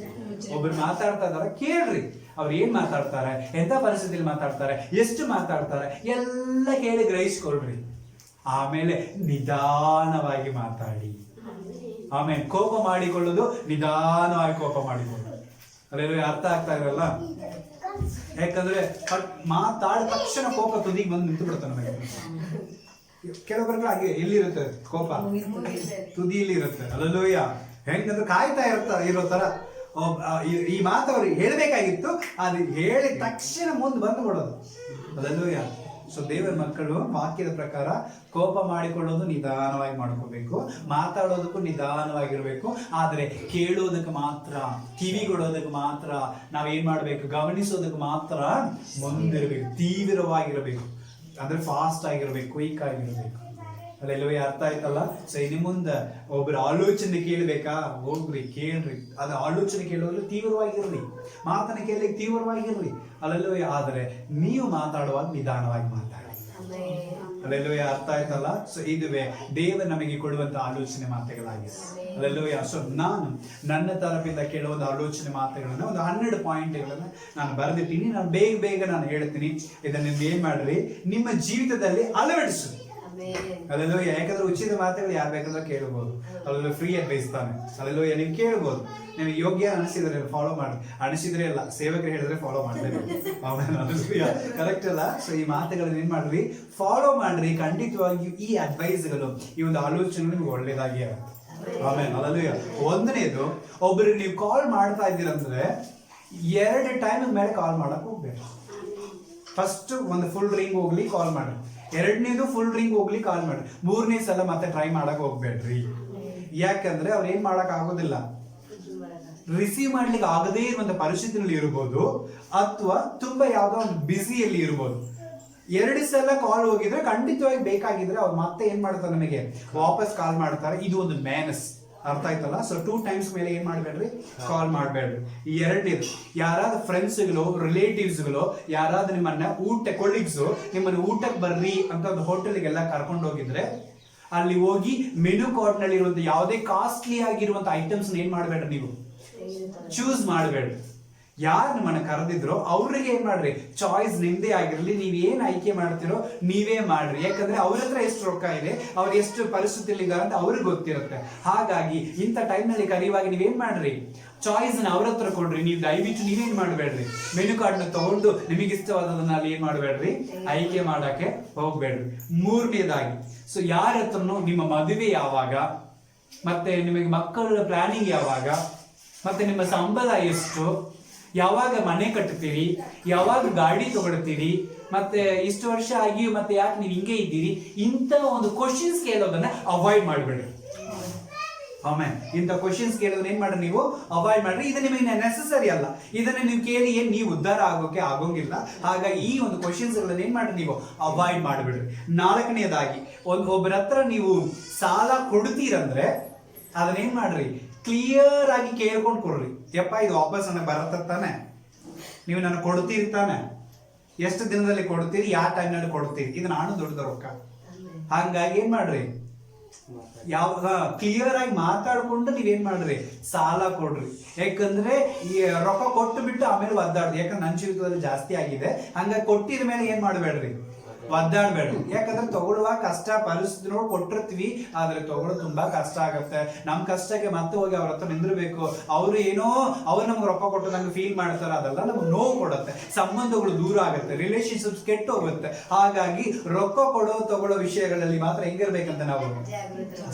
ಒಬ್ರು ಮಾತಾಡ್ತಾ ಇದಾರೆ ಕೇಳ್ರಿ. ಅವ್ರು ಏನ್ ಮಾತಾಡ್ತಾರೆ, ಎಂತ ಪರಿಸ್ಥಿತಿಯಲ್ಲಿ ಮಾತಾಡ್ತಾರೆ, ಎಷ್ಟು ಮಾತಾಡ್ತಾರೆ, ಎಲ್ಲ ಕೇಳಿ ಗ್ರಹಿಸ್ಕೊಳ್ರಿ. ಆಮೇಲೆ ನಿಧಾನವಾಗಿ ಮಾತಾಡಿ. ಆಮೇಲೆ ಕೋಪ ಮಾಡಿಕೊಳ್ಳೋದು, ನಿಧಾನವಾಗಿ ಕೋಪ ಮಾಡಿಕೊಳ್ಳೋದು. ಅಲ್ಲೆಲ್ಲ ಅರ್ಥ ಆಗ್ತಾ ಇರಲ್ಲ? ಯಾಕಂದ್ರೆ ಮಾತಾಡಿದ ತಕ್ಷಣ ಕೋಪ ತುದಿಗೆ ಬಂದು ನಿಂತು ಬಿಡುತ್ತೆ ನಮಗೆ. ಕೆಲವೊಬ್ಬರಿಗೆ ಹಾಗೆ ಎಲ್ಲಿರುತ್ತೆ ಕೋಪ, ತುದಿಯಲ್ಲಿ ಇರುತ್ತೆ. ಅಲ್ಲೂಯ್ಯ, ಹೆಂಗಂದ್ರೆ ಕಾಯ್ತಾ ಇರೋ ತರ ಈ ಮಾತು ಅವ್ರಿಗೆ ಹೇಳ್ಬೇಕಾಗಿತ್ತು, ಅದು ಹೇಳಿದ ತಕ್ಷಣ ಮುಂದೆ ಬಂದು ಬಿಡೋದು. ಅಲ್ಲೂಯ್ಯ. ಸೊ ದೇವರ ಮಕ್ಕಳು ವಾಕ್ಯದ ಪ್ರಕಾರ ಕೋಪ ಮಾಡಿಕೊಳ್ಳೋದು ನಿಧಾನವಾಗಿ ಮಾಡ್ಕೋಬೇಕು, ಮಾತಾಡೋದಕ್ಕೂ ನಿಧಾನವಾಗಿರ್ಬೇಕು. ಆದರೆ ಕೇಳೋದಕ್ಕೆ ಮಾತ್ರ, ಕಿವಿಗೊಡೋದಕ್ಕೆ ಮಾತ್ರ ನಾವೇನ್ ಮಾಡ್ಬೇಕು, ಗಮನಿಸೋದಕ್ಕೆ ಮಾತ್ರ ಮುಂದಿರಬೇಕು, ತೀವ್ರವಾಗಿರಬೇಕು. ಅಂದ್ರೆ ಫಾಸ್ಟ್ ಆಗಿರ್ಬೇಕು, ಕ್ವಿಕ್ ಆಗಿರ್ಬೇಕು. ಅಲ್ಲೆಲ್ಲವೇ ಅರ್ಥ ಆಯ್ತಲ್ಲ? ಸೊ ಇನ್ನು ಮುಂದೆ ಒಬ್ಬರ ಆಲೋಚನೆ ಕೇಳ್ಬೇಕಾ, ಹೋಗ್ರಿ ಕೇಳ್ರಿ. ಅದು ಆಲೋಚನೆ ಕೇಳೋದ್ರಲ್ಲಿ ತೀವ್ರವಾಗಿರ್ಲಿ, ಮಾತನ್ನ ಕೇಳಲಿಕ್ಕೆ ತೀವ್ರವಾಗಿರ್ಲಿ. ಅಲ್ಲೆಲ್ಲವೇ. ಆದರೆ ನೀವು ಮಾತಾಡುವಾಗ ನಿಧಾನವಾಗಿ ಮಾತಾಡಿ. ಅಲ್ಲೆಲ್ಲವೇ ಅರ್ಥ ಆಯ್ತಲ್ಲ? ಸೊ ಇದುವೇ ದೇವರು ನಮಗೆ ಕೊಡುವಂತ ಆಲೋಚನೆ ಮಾತುಗಳಾಗಿದೆ. ಅಲ್ಲೆಲ್ಲವೇ. ಸೊ ನಾನು ನನ್ನ ತರಪಿಂದ ಕೇಳುವ ಆಲೋಚನೆ ಮಾತುಗಳನ್ನ ಒಂದು 12 ಪಾಯಿಂಟ್ಗಳನ್ನ ನಾನು ಬರೆದಿದ್ದೀನಿ. ನಾನು ಬೇಗ ನಾನು ಹೇಳ್ತೀನಿ. ಇದನ್ನ ಏನ್ ಮಾಡ್ರಿ, ನಿಮ್ಮ ಜೀವಿತದಲ್ಲಿ ಅಳವಡಿಸು. ಅಲ್ಲೆಲ್ಲೋ. ಯಾಕಂದ್ರೆ ಉಚಿತ ಮಾತುಗಳು ಯಾರು ಬೇಕಾದ್ರೂ ಕೇಳಬಹುದು. ಅಲ್ಲೆಲ್ಲೋ ಫ್ರೀ ಅಡ್ವೈಸ್ ತಾನೆ. ಅಲ್ಲೆಲ್ಲೋ ನೀವು ಕೇಳ್ಬೋದು. ನೀವು ಯೋಗ್ಯ ಅನಿಸಿದ್ರೆ ಫಾಲೋ ಮಾಡಿ, ಅನಿಸಿದ್ರೆ ಇಲ್ಲ, ಸೇವಕರು ಹೇಳಿದ್ರೆ ಫಾಲೋ ಮಾಡಲೇಬೇಕು. ಕರೆಕ್ಟ್ ಅಲ್ಲ? ಸೊ ಈ ಮಾತುಗಳನ್ನ ಏನ್ ಮಾಡ್ರಿ, ಫಾಲೋ ಮಾಡ್ರಿ. ಖಂಡಿತವಾಗಿಯೂ ಈ ಅಡ್ವೈಸ್ಗಳು, ಈ ಒಂದು ಆಲೋಚನೆ ನಿಮ್ಗೆ ಒಳ್ಳೇದಾಗಿ ಆಗುತ್ತೆ. ಆಮೇಲೆ ಅಲ್ಲೂ ಒಂದನೇದು, ಒಬ್ರಿಗೆ ನೀವು ಕಾಲ್ ಮಾಡ್ತಾ ಇದ್ದೀರಂದ್ರೆ 2 ಟೈಮ್ ಮೇಲೆ ಕಾಲ್ ಮಾಡಕ್ ಹೋಗ್ಬೇಕು. ಫಸ್ಟ್ ಒಂದು ಫುಲ್ ರಿಂಗ್ ಹೋಗ್ಲಿ ಕಾಲ್ ಮಾಡಿ, 2ನೇದು ಫುಲ್ ರಿಂಗ್ ಹೋಗ್ಲಿ ಕಾಲ್ ಮಾಡಿ, 3ನೇ ಸಲ ಮತ್ತೆ ಟ್ರೈ ಮಾಡಕ್ ಹೋಗ್ಬೇಡ್ರಿ. ಯಾಕಂದ್ರೆ ಅವ್ರು ಏನ್ ಮಾಡಕ್ ಆಗೋದಿಲ್ಲ, ರಿಸೀವ್ ಮಾಡ್ಲಿಕ್ಕೆ ಆಗದೇ ಇರುವಂತ ಪರಿಸ್ಥಿತಿನಲ್ಲಿ ಇರ್ಬೋದು, ಅಥವಾ ತುಂಬಾ ಯಾವ್ದೋ ಒಂದು ಬ್ಯುಸಿಯಲ್ಲಿ ಇರ್ಬೋದು. 2 ಸಲ ಕಾಲ್ ಹೋಗಿದ್ರೆ ಖಂಡಿತವಾಗಿ ಬೇಕಾಗಿದ್ರೆ ಅವ್ರು ಮತ್ತೆ ಏನ್ ಮಾಡ್ತಾರೆ, ನಮಗೆ ವಾಪಸ್ ಕಾಲ್ ಮಾಡ್ತಾರೆ. ಇದು ಒಂದು ಮ್ಯಾನಸ್. ಅರ್ಥ ಆಯ್ತಲ್ಲ? ಸೊ 2 ಟೈಮ್ಸ್ ಮೇಲೆ ಏನ್ ಮಾಡ್ಬೇಡ್ರಿ, ಕಾಲ್ ಮಾಡ್ಬೇಡ್ರಿ. ಈ 2ನೇದು, ಯಾರಾದ್ರೂ ಫ್ರೆಂಡ್ಸ್ಗಳು, ರಿಲೇಟಿವ್ಸ್ಗಳು ಯಾರಾದ್ರೂ ನಿಮ್ಮನ್ನ ಕೊಲೀಗ್ಸ್ ನಿಮ್ಮನ್ನ ಊಟಕ್ಕೆ ಬರ್ರಿ ಅಂತ ಒಂದು ಹೋಟೆಲ್ಗೆಲ್ಲ ಕರ್ಕೊಂಡು ಹೋಗಿದ್ರೆ, ಅಲ್ಲಿ ಹೋಗಿ ಮೆನು ಕಾರ್ಡ್ ನಲ್ಲಿ ಇರುವಂತ ಯಾವುದೇ ಕಾಸ್ಟ್ಲಿ ಆಗಿರುವಂತ ಐಟಮ್ಸ್ ಏನ್ ಮಾಡ್ಬೇಡ್ರಿ, ನೀವು ಚೂಸ್ ಮಾಡ್ಬೇಡ್ರಿ. ಯಾರು ನಿಮ್ಮನ್ನ ಕರೆದಿದ್ರು ಅವ್ರಿಗೆ ಏನ್ ಮಾಡ್ರಿ, ಚಾಯ್ಸ್ ನಿಮ್ದೇ ಆಗಿರ್ಲಿ. ನೀವ್ ಏನ್ ಆಯ್ಕೆ ಮಾಡ್ತಿರೋ ನೀವೇ ಮಾಡ್ರಿ. ಯಾಕಂದ್ರೆ ಅವ್ರ ಹತ್ರ ಎಷ್ಟು ರೊಕ್ಕ ಇದೆ, ಅವ್ರು ಎಷ್ಟು ಪರಿಸ್ಥಿತಿಯಲ್ಲಿ ಇದ್ದಾರೆ ಅಂತ ಅವ್ರಿಗೆ ಗೊತ್ತಿರುತ್ತೆ. ಹಾಗಾಗಿ ಇಂಥ ಟೈಮ್ ನಲ್ಲಿ ಕರೆಯುವಾಗ ನೀವೇನ್ ಮಾಡ್ರಿ, ಚಾಯ್ಸ್ ನ ಅವ್ರ ಹತ್ರ ಕೊಡ್ರಿ. ನೀವು ದಯವಿಟ್ಟು ನೀವೇನ್ ಮಾಡ್ಬೇಡ್ರಿ, ಮೆನು ಕಾರ್ಡ್ ನ ತಗೊಂಡು ನಿಮಗೆ ಇಷ್ಟವಾದದನ್ನ ಅಲ್ಲಿ ಏನ್ ಮಾಡ್ಬೇಡ್ರಿ, ಆಯ್ಕೆ ಮಾಡಕ್ಕೆ ಹೋಗ್ಬೇಡ್ರಿ. 3ನೇದಾಗಿ, ಸೊ ಯಾರ ಹತ್ರನು ನಿಮ್ಮ ಮದುವೆ ಯಾವಾಗ, ಮತ್ತೆ ನಿಮಗೆ ಮಕ್ಕಳ ಪ್ಲಾನಿಂಗ್ ಯಾವಾಗ, ಮತ್ತೆ ನಿಮ್ಮ ಸಂಬಳ ಎಷ್ಟು, ಯಾವಾಗ ಮನೆ ಕಟ್ತೀರಿ, ಯಾವಾಗ ಗಾಡಿ ತಗೊಳ್ತೀರಿ, ಮತ್ತೆ ಇಷ್ಟು ವರ್ಷ ಆಗಿಯೂ ಮತ್ತೆ ಯಾಕೆ ನೀವು ಹಿಂಗೆ ಇದ್ದೀರಿ, ಇಂಥ ಒಂದು ಕ್ವಶನ್ಸ್ ಕೇಳೋದನ್ನ ಅವಾಯ್ಡ್ ಮಾಡಬೇಡ್ರಿ. ಆಮೇಲೆ ಇಂಥ ಕ್ವಶನ್ಸ್ ಕೇಳೋದನ್ನ ಏನ್ ಮಾಡ್ರಿ, ನೀವು ಅವಾಯ್ಡ್ ಮಾಡ್ರಿ. ಇದು ನಿಮಗೆ ನೆಸೆಸರಿ ಅಲ್ಲ. ಇದನ್ನ ನೀವು ಕೇಳಿ ಏನ್ ನೀವು ಉದ್ಧಾರ ಆಗೋಂಗಿಲ್ಲ. ಹಾಗಾಗಿ ಈ ಒಂದು ಕ್ವಶನ್ಸ್ ಗಳನ್ನ ಏನ್ ಮಾಡ್ರಿ, ನೀವು ಅವಾಯ್ಡ್ ಮಾಡ್ಬಿಡ್ರಿ. 4ನೇದಾಗಿ, ಒಬ್ಬರ ಹತ್ರ ನೀವು ಸಾಲ ಕೊಡ್ತೀರಂದ್ರೆ ಅದನ್ನೇನ್ ಮಾಡ್ರಿ, ಕ್ಲಿಯರ್ ಆಗಿ ಕೇಳ್ಕೊಂಡು ಕೊಡ್ರಿ. ಯಪ್ಪ ಇದು ವಾಪಸ್ ನನಗೆ ಬರತ್ತ ತಾನೆ, ನೀವು ನನಗೆ ಕೊಡ್ತೀರಿ ತಾನೆ, ಎಷ್ಟು ದಿನದಲ್ಲಿ ಕೊಡ್ತೀರಿ, ಯಾವ ಟೈಮ್ನಲ್ಲಿ ಕೊಡ್ತೀರಿ, ಇದು ನಾನು ದೊಡ್ಡ ರೊಕ್ಕ. ಹಂಗಾಗಿ ಏನ್ ಮಾಡ್ರಿ, ಕ್ಲಿಯರ್ ಆಗಿ ಮಾತಾಡ್ಕೊಂಡು ನೀವೇನ್ ಮಾಡ್ರಿ, ಸಾಲ ಕೊಡ್ರಿ. ಯಾಕಂದ್ರೆ ಈ ರೊಕ್ಕ ಕೊಟ್ಟು ಬಿಟ್ಟು ಆಮೇಲೆ ಒದ್ದಾಡ್ರಿ. ಯಾಕಂದ್ರೆ ನನ್ನ ಜೀವಿತದಲ್ಲಿ ಜಾಸ್ತಿ ಆಗಿದೆ. ಹಂಗಾಗಿ ಕೊಟ್ಟಿದ ಮೇಲೆ ಏನ್ ಮಾಡ್ಬೇಡ್ರಿ, ಒದ್ದಾಡ್ಬೇಡ್ರಿ. ಯಾಕಂದ್ರೆ ತಗೊಳ್ಳುವಾಗ ಕಷ್ಟ ಪರಿಸ್ಥಿತಿ ನೋಡಿ ಕೊಟ್ಟಿರ್ತೀವಿ, ಆದ್ರೆ ತಗೊಳ್ಳೋದು ತುಂಬಾ ಕಷ್ಟ ಆಗತ್ತೆ. ನಮ್ ಕಷ್ಟಕ್ಕೆ ಮತ್ತೆ ಹೋಗಿ ಅವ್ರ ಹತ್ರ ನಿಂದಿರ್ಬೇಕು. ಅವ್ರು ಏನೋ ಅವ್ರು ನಮ್ಗೆ ರೊಕ್ಕ ಕೊಟ್ಟು ನಂಗೆ ಫೀಲ್ ಮಾಡ್ತಾರೆ, ಅದೆಲ್ಲ ನಮ್ಗೆ ನೋವು ಕೊಡುತ್ತೆ, ಸಂಬಂಧಗಳು ದೂರ ಆಗುತ್ತೆ, ರಿಲೇಶನ್ಶಿಪ್ಸ್ ಕೆಟ್ಟು ಹೋಗುತ್ತೆ. ಹಾಗಾಗಿ ರೊಕ್ಕ ತಗೊಳ್ಳೋ ವಿಷಯಗಳಲ್ಲಿ ಮಾತ್ರ ಹೆಂಗಿರ್ಬೇಕಂತ ನಾವು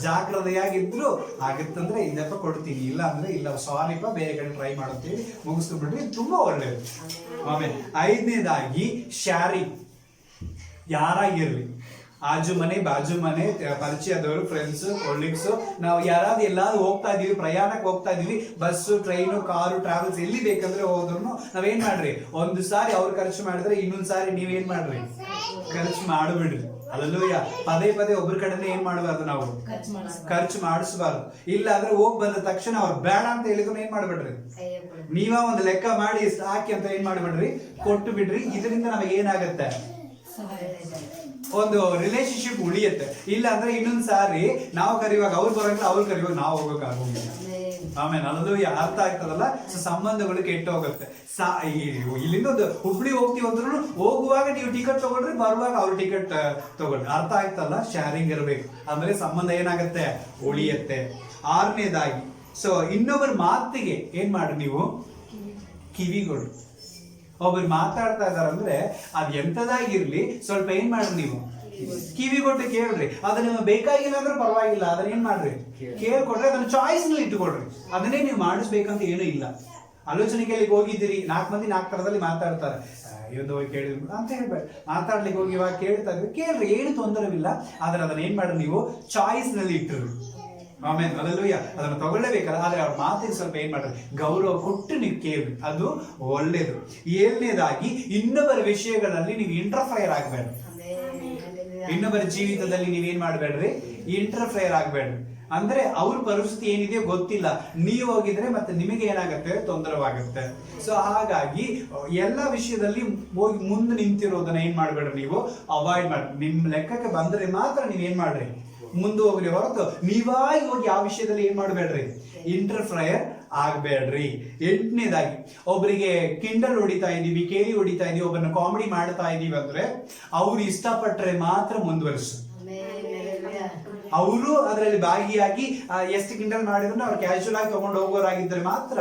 ಜಾಗ್ರತೆಯಾಗಿದ್ರು ಆಗುತ್ತಂದ್ರೆ ಇದಪ್ಪ ಕೊಡ್ತೀನಿ, ಇಲ್ಲ ಅಂದ್ರೆ ಇಲ್ಲ ಸಾರಿಪ್ಪ ಬೇರೆ ಕಡೆ ಟ್ರೈ ಮಾಡುತ್ತೀವಿ, ಮುಗಿಸ್ತು ಬಿಡ್ರಿ, ತುಂಬಾ ಒಳ್ಳೇದು. ಆಮೇಲೆ 5ನೇದಾಗಿ ಶಾರಿಂಗ್. ಯಾರಾಗಿರ್ಲಿ, ಆಜು ಮನೆ ಬಾಜು ಮನೆ ಪರಿಚಯದವರು, ಫ್ರೆಂಡ್ಸ್, ಕೊಲೀಗ್ಸ್, ನಾವು ಯಾರಾದ್ರೂ ಎಲ್ಲಾದ್ರೂ ಹೋಗ್ತಾ ಇದೀವಿ, ಪ್ರಯಾಣಕ್ಕೆ ಹೋಗ್ತಾ ಇದೀವಿ, ಬಸ್ಸು, ಟ್ರೈನು, ಕಾರು, ಟ್ರಾವೆಲ್ಸ್ ಎಲ್ಲಿ ಬೇಕಂದ್ರೆ ಹೋದ್ರು ನಾವೇನ್ ಮಾಡ್ರಿ, ಒಂದು ಸಾರಿ ಅವ್ರು ಖರ್ಚು ಮಾಡಿದ್ರೆ ಇನ್ನೊಂದ್ ಸಾರಿ ನೀವೇನ್ ಮಾಡ್ರಿ, ಖರ್ಚು ಮಾಡಬಿಡ್ರಿ. ಅಲ್ಲೂಯ್ಯ. ಪದೇ ಒಬ್ರ ಕಡೆನೇ ಏನ್ ಮಾಡಬಾರ್ದು, ನಾವು ಖರ್ಚು ಮಾಡಿಸಬಾರ್ದು. ಇಲ್ಲ ಅಂದ್ರೆ ಹೋಗ್ ಬಂದ ತಕ್ಷಣ ಅವ್ರು ಬೇಡ ಅಂತ ಹೇಳಿದ್ರು ಏನ್ ಮಾಡ್ಬಿಡ್ರಿ, ನೀವ ಒಂದು ಲೆಕ್ಕ ಮಾಡಿ ಇಷ್ಟು ಹಾಕಿ ಅಂತ ಏನ್ ಮಾಡ್ಬಿಡ್ರಿ, ಕೊಟ್ಟು ಬಿಡ್ರಿ. ಇದರಿಂದ ನಮಗೆ ಏನಾಗತ್ತೆ, ಒಂದು ರಿಲೇಶನ್ಶಿಪ್ ಉಳಿಯುತ್ತೆ. ಇಲ್ಲ ಅಂದ್ರೆ ಇನ್ನೊಂದ್ ಸಾರಿ ನಾವು ಕರೆಯುವಾಗ ಅವ್ರು ಬರೋಲ್ಲ, ಅವ್ರು ಕರೆಯುವಾಗ ನಾವು ಹೋಗಕ್ ಆಗೋದಿಲ್ಲ. ಆಮೇಲೆ ಅದು ಅರ್ಥ ಆಗ್ತದಲ್ಲ, ಸಂಬಂಧಗಳು ಕೆಟ್ಟು ಹೋಗುತ್ತೆ. ಇಲ್ಲಿಂದ ಒಂದು ಹುಬ್ಳಿ ಹೋಗ್ತೀವಿ ಅಂದ್ರೂ ಹೋಗುವಾಗ ನೀವು ಟಿಕೆಟ್ ತಗೊಳ್ರಿ, ಬರುವಾಗ ಅವ್ರ ಟಿಕೆಟ್ ತಗೊಳ್ರಿ. ಅರ್ಥ ಆಗ್ತಲ್ಲ, ಶಾರಿಂಗ್ ಇರಬೇಕು, ಅಂದ್ರೆ ಸಂಬಂಧ ಏನಾಗತ್ತೆ, ಉಳಿಯತ್ತೆ. 6ನೇದಾಗಿ, ಸೊ ಇನ್ನೊಬ್ಬರ ಮಾತಿಗೆ ಏನ್ ಮಾಡ್ರಿ, ನೀವು ಕಿವಿಗಳು. ಒಬ್ರು ಮಾತಾಡ್ತಾ ಇದಾರೆ ಅಂದ್ರೆ ಅದ್ ಎಂತದಾಗಿರ್ಲಿ ಸ್ವಲ್ಪ ಏನ್ ಮಾಡ್ರಿ ನೀವು ಕಿವಿ ಕೊಟ್ಟು ಕೇಳ್ರಿ. ಅದನ್ನ ನಿಮ್ಗೆ ಬೇಕಾಗಿಲ್ಲ ಅಂದ್ರೆ ಪರವಾಗಿಲ್ಲ, ಅದನ್ನ ಏನ್ ಮಾಡ್ರಿ ಕೇಳ್ಕೊಡ್ರಿ, ಅದನ್ನ ಚಾಯ್ಸ್ ನಲ್ಲಿ ಇಟ್ಟುಕೊಡ್ರಿ. ಅದನ್ನೇ ನೀವು ಮಾಡಿಸ್ಬೇಕಂತ ಏನೂ ಇಲ್ಲ. ಆಲೋಚನೆ ಕೇಳಿಗೆ ಹೋಗಿದ್ದೀರಿ, 4 ಮಂದಿ 4 ತರದಲ್ಲಿ ಮಾತಾಡ್ತಾರೆ, ಇವತ್ತು ಹೋಗಿ ಕೇಳಿದ್ರು ಅಂತ ಹೇಳ್ಬೇಡಿ. ಮಾತಾಡ್ಲಿಕ್ಕೆ ಹೋಗಿ ಇವಾಗ ಕೇಳ್ತಾ ಇದ್ವಿ, ಕೇಳ್ರಿ, ಏನು ತೊಂದರೆವಿಲ್ಲ. ಆದ್ರೆ ಅದನ್ನ ಏನ್ ಮಾಡ್ರಿ ನೀವು ಚಾಯ್ಸ್ ನಲ್ಲಿ ಇಟ್ಟರು. ಆಮೇಲೆ ಅದಲ್ಲೂಯ್ಯ ಅದನ್ನು ತಗೊಳ್ಳೇಬೇಕಲ್ಲ. ಆದ್ರೆ ಅವ್ರ ಮಾತಿಗೆ ಸ್ವಲ್ಪ ಏನ್ ಮಾಡ್ರಿ ಗೌರವ ಕೊಟ್ಟು ನೀವು ಕೇಳ್ರಿ, ಅದು ಒಳ್ಳೇದು. 7ನೇದಾಗಿ ಇನ್ನೊಬ್ಬರ ವಿಷಯಗಳಲ್ಲಿ ನೀವು ಇಂಟರ್ಫೈರ್ ಆಗ್ಬೇಡ್ರಿ. ಇನ್ನೊಬ್ಬರ ಜೀವಿತದಲ್ಲಿ ನೀವೇನ್ ಮಾಡ್ಬೇಡ್ರಿ, ಇಂಟರ್ಫೈರ್ ಆಗ್ಬೇಡ್ರಿ. ಅಂದ್ರೆ ಅವ್ರ ಪರಿಸ್ಥಿತಿ ಏನಿದೆಯೋ ಗೊತ್ತಿಲ್ಲ, ನೀವು ಹೋಗಿದ್ರೆ ಮತ್ತೆ ನಿಮಗೆ ಏನಾಗುತ್ತೆ, ತೊಂದರೆವಾಗುತ್ತೆ. ಸೊ ಹಾಗಾಗಿ ಎಲ್ಲ ವಿಷಯದಲ್ಲಿ ಹೋಗಿ ಮುಂದೆ ನಿಂತಿರೋದನ್ನ ಏನ್ ಮಾಡ್ಬೇಡ್ರಿ, ನೀವು ಅವಾಯ್ಡ್ ಮಾಡ್ರಿ. ನಿಮ್ ಲೆಕ್ಕಕ್ಕೆ ಬಂದ್ರೆ ಮಾತ್ರ ನೀವೇನ್ ಮಾಡ್ರಿ ಮುಂದೆ ಹೋಗ್ರಿ, ಹೊರತು ನೀವಾಗಿ ಹೋಗಿ ಯಾವ ವಿಷಯದಲ್ಲಿ ಏನ್ ಮಾಡ್ಬೇಡ್ರಿ, ಇಂಟರ್ಫೈರ್ ಆಗ್ಬೇಡ್ರಿ. 8ನೇದಾಗಿ ಒಬ್ಬರಿಗೆ ಕಿಂಡಲ್ ಹೊಡಿತಾ ಇದೀವಿ, ಕೇಳಿ ಹೊಡಿತಾ ಇದೀವಿ, ಒಬ್ಬರನ್ನ ಕಾಮಿಡಿ ಮಾಡ್ತಾ ಇದೀವಿ ಅಂದ್ರೆ ಅವ್ರು ಇಷ್ಟಪಟ್ರೆ ಮಾತ್ರ ಮುಂದುವರಿಸು. ಅವರು ಅದರಲ್ಲಿ ಭಾಗಿಯಾಗಿ ಎಷ್ಟು ಕಿಂಡಲ್ ಮಾಡಿದ್ರು ಅವ್ರು ಕ್ಯಾಶುವಲ್ ಆಗಿ ತಗೊಂಡು ಹೋಗೋರಾಗಿದ್ರೆ ಮಾತ್ರ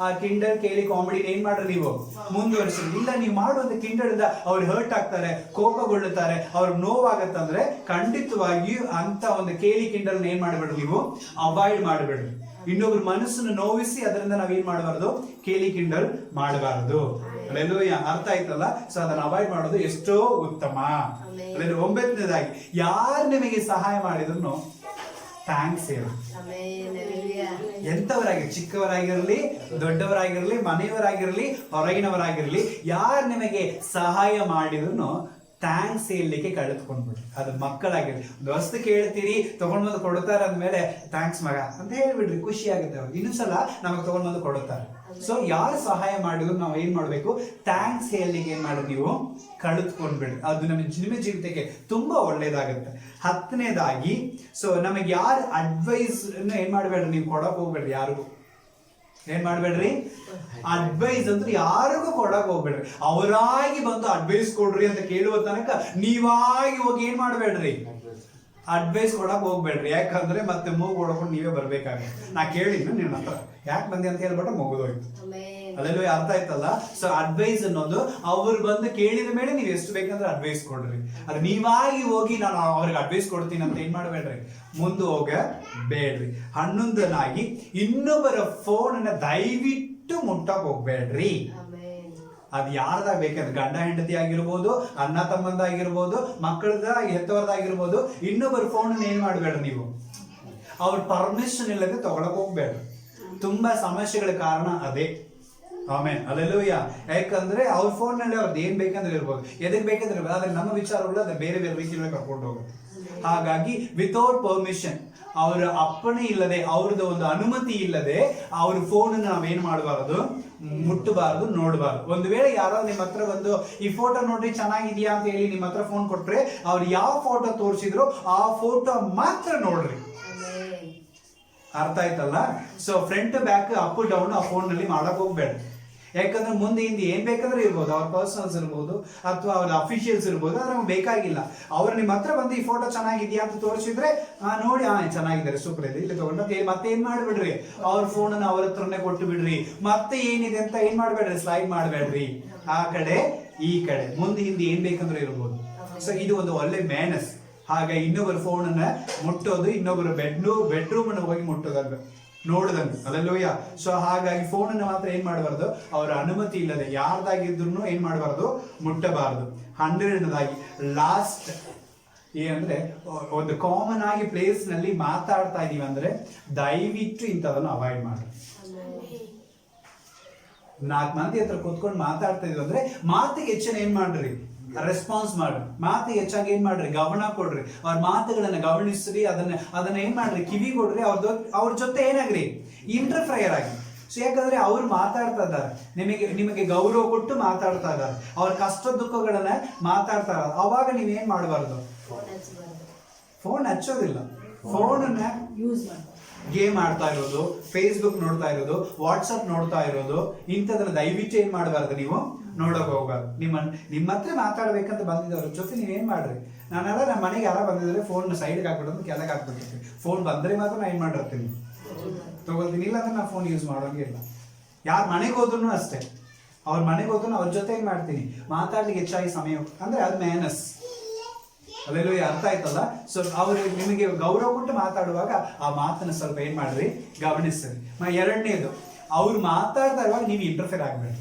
ಆ ಕಿಂಡಲ್ ಕೇಳಿ ಕಾಮಿಡಿ ಏನ್ ಮಾಡ್ರಿ ನೀವು ಮುಂದುವರಿಸಿ. ಇಲ್ಲ ನೀವು ಮಾಡುವಂತ ಕಿಂಡಲ್ ಇಂದ ಅವ್ರು ಹರ್ಟ್ ಆಗ್ತಾರೆ, ಕೋಪಗೊಳ್ಳುತ್ತಾರೆ, ಅವ್ರಿಗೆ ನೋವಾಗತ್ತಂದ್ರೆ ಖಂಡಿತವಾಗಿಯೂ ಅಂತ ಒಂದು ಕೇಳಿ ಕಿಂಡಲ್ ಏನ್ ಮಾಡಬೇಡ್ರಿ, ನೀವು ಅವಾಯ್ಡ್ ಮಾಡಬೇಡ್ರಿ. ಇನ್ನೊಬ್ರು ಮನಸ್ಸನ್ನು ನೋವಿಸಿ ಅದರಿಂದ ನಾವೇನ್ ಮಾಡಬಾರ್ದು, ಕೇಳಿ ಕಿಂಡಲ್ ಮಾಡಬಾರದು. ಅರ್ಥ ಆಯ್ತಲ್ಲ? ಸೊ ಅದನ್ನ ಅವಾಯ್ಡ್ ಮಾಡೋದು ಎಷ್ಟೋ ಉತ್ತಮ. 9ನೇದಾಗಿ ಯಾರು ನಿಮಗೆ ಸಹಾಯ ಮಾಡಿದ್ರು ಥ್ಯಾಂಕ್ಸ್ ಹೇಳಿ. ಎಂತವರಾಗಿರ್ಲಿ, ಚಿಕ್ಕವರಾಗಿರ್ಲಿ, ದೊಡ್ಡವರಾಗಿರ್ಲಿ, ಮನೆಯವರಾಗಿರ್ಲಿ, ಹೊರಗಿನವರಾಗಿರ್ಲಿ, ಯಾರು ನಿಮಗೆ ಸಹಾಯ ಮಾಡಿದ್ರು ಥ್ಯಾಂಕ್ಸ್ ಹೇಳಲಿಕ್ಕೆ ಕಳೆದುಕೊಂಡ್ಬಿಡ್ರಿ. ಅದು ಮಕ್ಕಳಾಗಿರ್ಲಿ, ಒಂದು ವಸ್ತು ಕೇಳ್ತೀರಿ, ತಗೊಂಡ್ ಬಂದು ಕೊಡ್ತಾರೆ ಅಂದ್ಮೇಲೆ ಥ್ಯಾಂಕ್ಸ್ ಮಗ ಅಂತ ಹೇಳ್ಬಿಡ್ರಿ, ಖುಷಿ ಆಗುತ್ತೆ. ಅವ್ರು ಇನ್ನೊಂದ್ಸಲ ನಮಗೆ ತಗೊಂಡ್ ಬಂದು ಕೊಡುತ್ತಾರೆ. ಸೊ ಯಾರು ಸಹಾಯ ಮಾಡಿದ್ರು ನಾವು ಏನ್ ಮಾಡ್ಬೇಕು, ಥ್ಯಾಂಕ್ಸ್ ಹೇಳಲಿಕ್ಕೆ ಏನ್ ಮಾಡಿ ನೀವು ಕಳೆದುಕೊಂಡ್ಬಿಡ್ರಿ. ಅದು ನಿಮ್ಮ ಜೀವಿತಕ್ಕೆ ತುಂಬಾ ಒಳ್ಳೇದಾಗುತ್ತೆ. 10ನೇದಾಗಿ ಸೊ ನಮಗೆ ಯಾರು ಅಡ್ವೈಸ್ ಏನ್ ಮಾಡ್ಬೇಡ್ರಿ, ನೀವು ಕೊಡಕ್ ಹೋಗ್ಬೇಡ್ರಿ. ಯಾರಿಗೂ ಏನ್ ಮಾಡ್ಬೇಡ್ರಿ, ಅಡ್ವೈಸ್ ಅಂದ್ರೆ ಯಾರಿಗೂ ಕೊಡಕ್ ಹೋಗ್ಬೇಡ್ರಿ. ಅವರಾಗಿ ಬಂದು ಅಡ್ವೈಸ್ ಕೊಡ್ರಿ ಅಂತ ಕೇಳುವ ತನಕ ನೀವಾಗಿ ಹೋಗಿ ಏನ್ ಮಾಡ್ಬೇಡ್ರಿ, ಅಡ್ವೈಸ್ ಕೊಡಕ್ ಹೋಗ್ಬೇಡ್ರಿ. ಯಾಕಂದ್ರೆ ಮತ್ತೆ ಮೂಗು ಹೊಡ್ಕೊಂಡು ನೀವೇ ಬರ್ಬೇಕಾಗುತ್ತೆ. ನಾ ಕೇಳಿದ್ನು ನಿನ್ನ ಹತ್ರ ಯಾಕೆ ಬಂದೆ ಅಂತ ಹೇಳ್ಬಿಟ್ಟು ಮುಗಿದೋಯ್ತು. ಅಲ್ಲೆಲ್ಲೂ ಅರ್ಥ ಆಯ್ತಲ್ಲ? ಸೊ ಅಡ್ವೈಸ್ ಅನ್ನೋದು ಅವ್ರು ಬಂದು ಕೇಳಿದ ಮೇಲೆ ನೀವು ಎಷ್ಟು ಬೇಕಂದ್ರೆ ಅಡ್ವೈಸ್ ಕೊಡ್ರಿ. ಅದು ನೀವಾಗಿ ಹೋಗಿ ನಾನು ಅವ್ರಿಗೆ ಅಡ್ವೈಸ್ ಕೊಡ್ತೀನಿ ಅಂತ ಏನ್ ಮಾಡ್ಬೇಡ್ರಿ, ಮುಂದೆ ಹೋಗಬೇಡ್ರಿ. 11ನೇದಾಗಿ ಇನ್ನೊಬ್ಬರ ಫೋನ್ ಅನ್ನ ದಯವಿಟ್ಟು ಮುಟ್ಟಕ್ ಹೋಗ್ಬೇಡ್ರಿ. ಅದು ಯಾರ್ದಾಗ ಬೇಕಾದ್ರೆ ಗಂಡ ಹೆಂಡತಿ ಆಗಿರ್ಬೋದು, ಅಣ್ಣ ತಮ್ಮಂದಾಗಿರ್ಬೋದು, ಮಕ್ಕಳದ ಹೆತ್ತವರದಾಗಿರ್ಬೋದು, ಇನ್ನೊಬ್ಬರ ಫೋನ್ ಏನ್ ಮಾಡ್ಬೇಡ್ರಿ ನೀವು ಅವ್ರ ಪರ್ಮಿಷನ್ ಇಲ್ಲದೆ ತಗೊಳಕ್ ಹೋಗ್ಬೇಡ್ರಿ. ತುಂಬಾ ಸಮಸ್ಯೆಗಳ ಕಾರಣ ಅದೇ. ಆಮೇಲೆ ಅಲ್ಲೆಲ್ಲೂಯ್ಯ. ಯಾಕಂದ್ರೆ ಅವ್ರ ಫೋನ್ ನಲ್ಲಿ ಅವ್ರದ್ದು ಏನ್ ಬೇಕಂದ್ರೆ ಇರ್ಬೋದು, ಎದಕ್ ಬೇಕಂದ್ರೆ ಇರ್ಬೋದು, ಆದ್ರೆ ನಮ್ಮ ವಿಚಾರಗಳು ಅದ್ರ ಬೇರೆ ಬೇರೆ ರೀತಿಯಲ್ಲಿ ಕರ್ಕೊಂಡು ಹೋಗುತ್ತೆ. ಹಾಗಾಗಿ ವಿತೌಟ್ ಪರ್ಮಿಷನ್, ಅವರ ಅಪ್ಪಣೆ ಇಲ್ಲದೆ, ಅವ್ರದ್ದು ಒಂದು ಅನುಮತಿ ಇಲ್ಲದೆ ಅವ್ರ ಫೋನ್ ನಾವೇನ್ ಮಾಡಬಾರದು, ಮುಟ್ಟಬಾರದು, ನೋಡಬಾರದು. ಒಂದು ವೇಳೆ ಯಾರೋ ನಿಮ್ಮ ಹತ್ರ ಬಂದು ಈ ಫೋಟೋ ನೋಡ್ರಿ ಚೆನ್ನಾಗಿದ್ಯಾ ಅಂತ ಹೇಳಿ ನಿಮ್ಮ ಹತ್ರ ಫೋನ್ ಕೊಟ್ರೆ ಅವ್ರು ಯಾವ ಫೋಟೋ ತೋರಿಸಿದ್ರು ಆ ಫೋಟೋ ಮಾತ್ರ ನೋಡ್ರಿ. ಅರ್ಥ ಆಯ್ತಲ್ಲ? So front back up down ಆ ಫೋನ್ ನಲ್ಲಿ ಮಾಡಕ್ ಹೋಗ್ಬೇಡ. ಯಾಕಂದ್ರೆ ಮುಂದೆ ಹಿಂದೆ ಏನ್ ಬೇಕಾದ್ರೆ ಇರ್ಬೋದು, ಅವ್ರ ಪರ್ಸನಲ್ಸ್ ಇರ್ಬೋದು ಅಥವಾ ಅವ್ರ ಅಫಿಷಿಯಲ್ಸ್ ಇರ್ಬೋದು, ಅದ್ರ ನಮ್ಗೆ ಬೇಕಾಗಿಲ್ಲ. ಅವ್ರು ನಿಮ್ಮ ಹತ್ರ ಬಂದು ಈ ಫೋಟೋ ಚೆನ್ನಾಗಿದ್ಯಾ ಅಂತ ತೋರಿಸಿದ್ರೆ ನೋಡಿ ಚೆನ್ನಾಗಿದ್ದಾರೆ, ಸೂಪರ್ ಇದೆ, ಇಲ್ಲಿ ತಗೊಂಡು ಮತ್ತೆ ಏನ್ ಮಾಡ್ಬಿಡ್ರಿ, ಅವ್ರ ಫೋನ್ ಅನ್ನ ಅವ್ರ ಹತ್ರನೇ ಕೊಟ್ಟು ಬಿಡ್ರಿ. ಮತ್ತೆ ಏನಿದೆ ಅಂತ ಏನ್ ಮಾಡ್ಬೇಡ್ರಿ, ಸ್ಲೈಡ್ ಮಾಡ್ಬೇಡ್ರಿ ಆ ಕಡೆ ಈ ಕಡೆ, ಮುಂದೆ ಹಿಂದೆ ಏನ್ ಬೇಕಂದ್ರೆ ಇರ್ಬೋದು. ಸೊ ಇದು ಒಂದು ಒಳ್ಳೆ ಮ್ಯಾನಸ್. ಹಾಗೆ ಇನ್ನೊಬ್ಬರ ಫೋನ್ ಅನ್ನ ಮುಟ್ಟೋದು, ಇನ್ನೊಬ್ಬರ ಬೆಡ್ರೂಮ್ ಅನ್ನು ಹೋಗಿ ಮುಟ್ಟೋದಂಗ ನೋಡದಂಗ, ಅಲ್ಲಲ್ಲೋಯ್ಯ. ಸೊ ಹಾಗಾಗಿ ಫೋನ್ ಅನ್ನು ಮಾತ್ರ ಏನ್ ಮಾಡಬಾರ್ದು, ಅವರ ಅನುಮತಿ ಇಲ್ಲದೆ ಯಾರ್ದಾಗಿದ್ರು ಏನ್ ಮಾಡಬಾರ್ದು, ಮುಟ್ಟಬಾರದು. 100ನೇದಾಗಿ ಲಾಸ್ಟ್ ಏನಂದ್ರೆ, ಒಂದು ಕಾಮನ್ ಆಗಿ ಪ್ಲೇಸ್ ನಲ್ಲಿ ಮಾತಾಡ್ತಾ ಇದೀವಿ ಅಂದ್ರೆ ದಯವಿಟ್ಟು ಇಂಥದನ್ನು ಅವಾಯ್ಡ್ ಮಾಡಿ. 4 ಮಂದಿ ಹತ್ರ ಕೂತ್ಕೊಂಡು ಮಾತಾಡ್ತಾ ಇದೀವಿ ಅಂದ್ರೆ ಮಾತಿಗೆ ಹೆಚ್ಚಿನ ಏನ್ ಮಾಡ್ರಿ, ರೆಸ್ಪಾನ್ಸ್ ಮಾಡ್ರಿ. ಮಾತಿಗೆ ಹೆಚ್ಚಾಗಿ ಏನ್ ಮಾಡ್ರಿ, ಗಮನ ಕೊಡ್ರಿ. ಅವ್ರ ಮಾತುಗಳನ್ನ ಗಮನಿಸ್ರಿ, ಅದನ್ನ ಏನ್ ಮಾಡ್ರಿ, ಕಿವಿ ಕೊಡ್ರಿ. ಅವ್ರ ಜೊತೆ ಏನಾಗ್ರಿ, ಇಂಟರ್ಫೈರ್ ಆಗಿ. ಸೊ ಯಾಕಂದ್ರೆ ಅವ್ರು ಮಾತಾಡ್ತಾ ಇದ್ದಾರೆ, ನಿಮಗೆ ಗೌರವ ಕೊಟ್ಟು ಮಾತಾಡ್ತಾ ಇದ್ದಾರೆ, ಅವ್ರ ಕಷ್ಟ ದುಃಖಗಳನ್ನ ಮಾತಾಡ್ತಾ ಇದ್ದಾರೆ. ಅವಾಗ ನೀವೇನ್ ಮಾಡಬಾರ್ದು, ಫೋನ್ ಹಚ್ಚೋದಿಲ್ಲ. ಫೋನ್ ಅನ್ನ ಯೂಸ್ ಮಾಡಿ ಗೇಮ್ ಆಡ್ತಾ ಇರೋದು, ಫೇಸ್ಬುಕ್ ನೋಡ್ತಾ ಇರೋದು, ವಾಟ್ಸಪ್ ನೋಡ್ತಾ ಇರೋದು, ಇಂಥದ್ರ ದಯವಿಟ್ಟು ಏನ್ ಮಾಡಬಾರ್ದು, ನೀವು ನೋಡಕ್ ಹೋಗ್ಬಾರ್ದು. ನಿಮ್ಮ ಹತ್ರ ಮಾತಾಡ್ಬೇಕಂತ ಬಂದಿದ್ದವ್ರ ಜೊತೆ ನೀವೇನ್ ಮಾಡ್ರಿ, ನಾನೆಲ್ಲ ನಮ್ಮ ಮನೆಗೆ ಯಾರ ಬಂದಿದ್ರೆ ಫೋನ್ ಸೈಡ್ಗೆ ಹಾಕ್ಬಿಡೋದು, ಕೆಳಗೆ ಹಾಕ್ಬಿಟ್ಟಿರ್ತೀನಿ. ಫೋನ್ ಬಂದ್ರೆ ಮಾತ್ರ ನಾ ಏನ್ ಮಾಡಿರ್ತೀನಿ, ತಗೊಳ್ತೀನಿ. ಇಲ್ಲ ಅಂದ್ರೆ ನಾ ಫೋನ್ ಯೂಸ್ ಮಾಡೋಂಗಿಲ್ಲ. ಯಾರು ಮನೆಗೆ ಹೋದ್ರು ಅಷ್ಟೇ, ಅವ್ರ ಮನೆಗೆ ಹೋದ್ರೆ ಅವ್ರ ಜೊತೆ ಏನ್ ಮಾಡ್ತೀನಿ, ಮಾತಾಡ್ಲಿಕ್ಕೆ ಹೆಚ್ಚಾಗಿ ಸಮಯ, ಅಂದ್ರೆ ಅದು ಮ್ಯಾನಸ್. ಅಲ್ಲೆಲ್ಲೂ ಅರ್ಥ ಆಯ್ತಲ್ಲ. ಸೊ ಅವ್ರು ನಿಮಗೆ ಗೌರವ ಕೊಟ್ಟು ಮಾತಾಡುವಾಗ ಆ ಮಾತನ್ನ ಸ್ವಲ್ಪ ಏನ್ ಮಾಡ್ರಿ, ಗಮನಿಸ್ರಿ. ಎರಡನೇದು, ಅವ್ರು ಮಾತಾಡ್ತಾ ಇರುವಾಗ ನೀವು ಇಂಟರ್ಫಿಯರ್ ಆಗ್ಬೇಡಿ.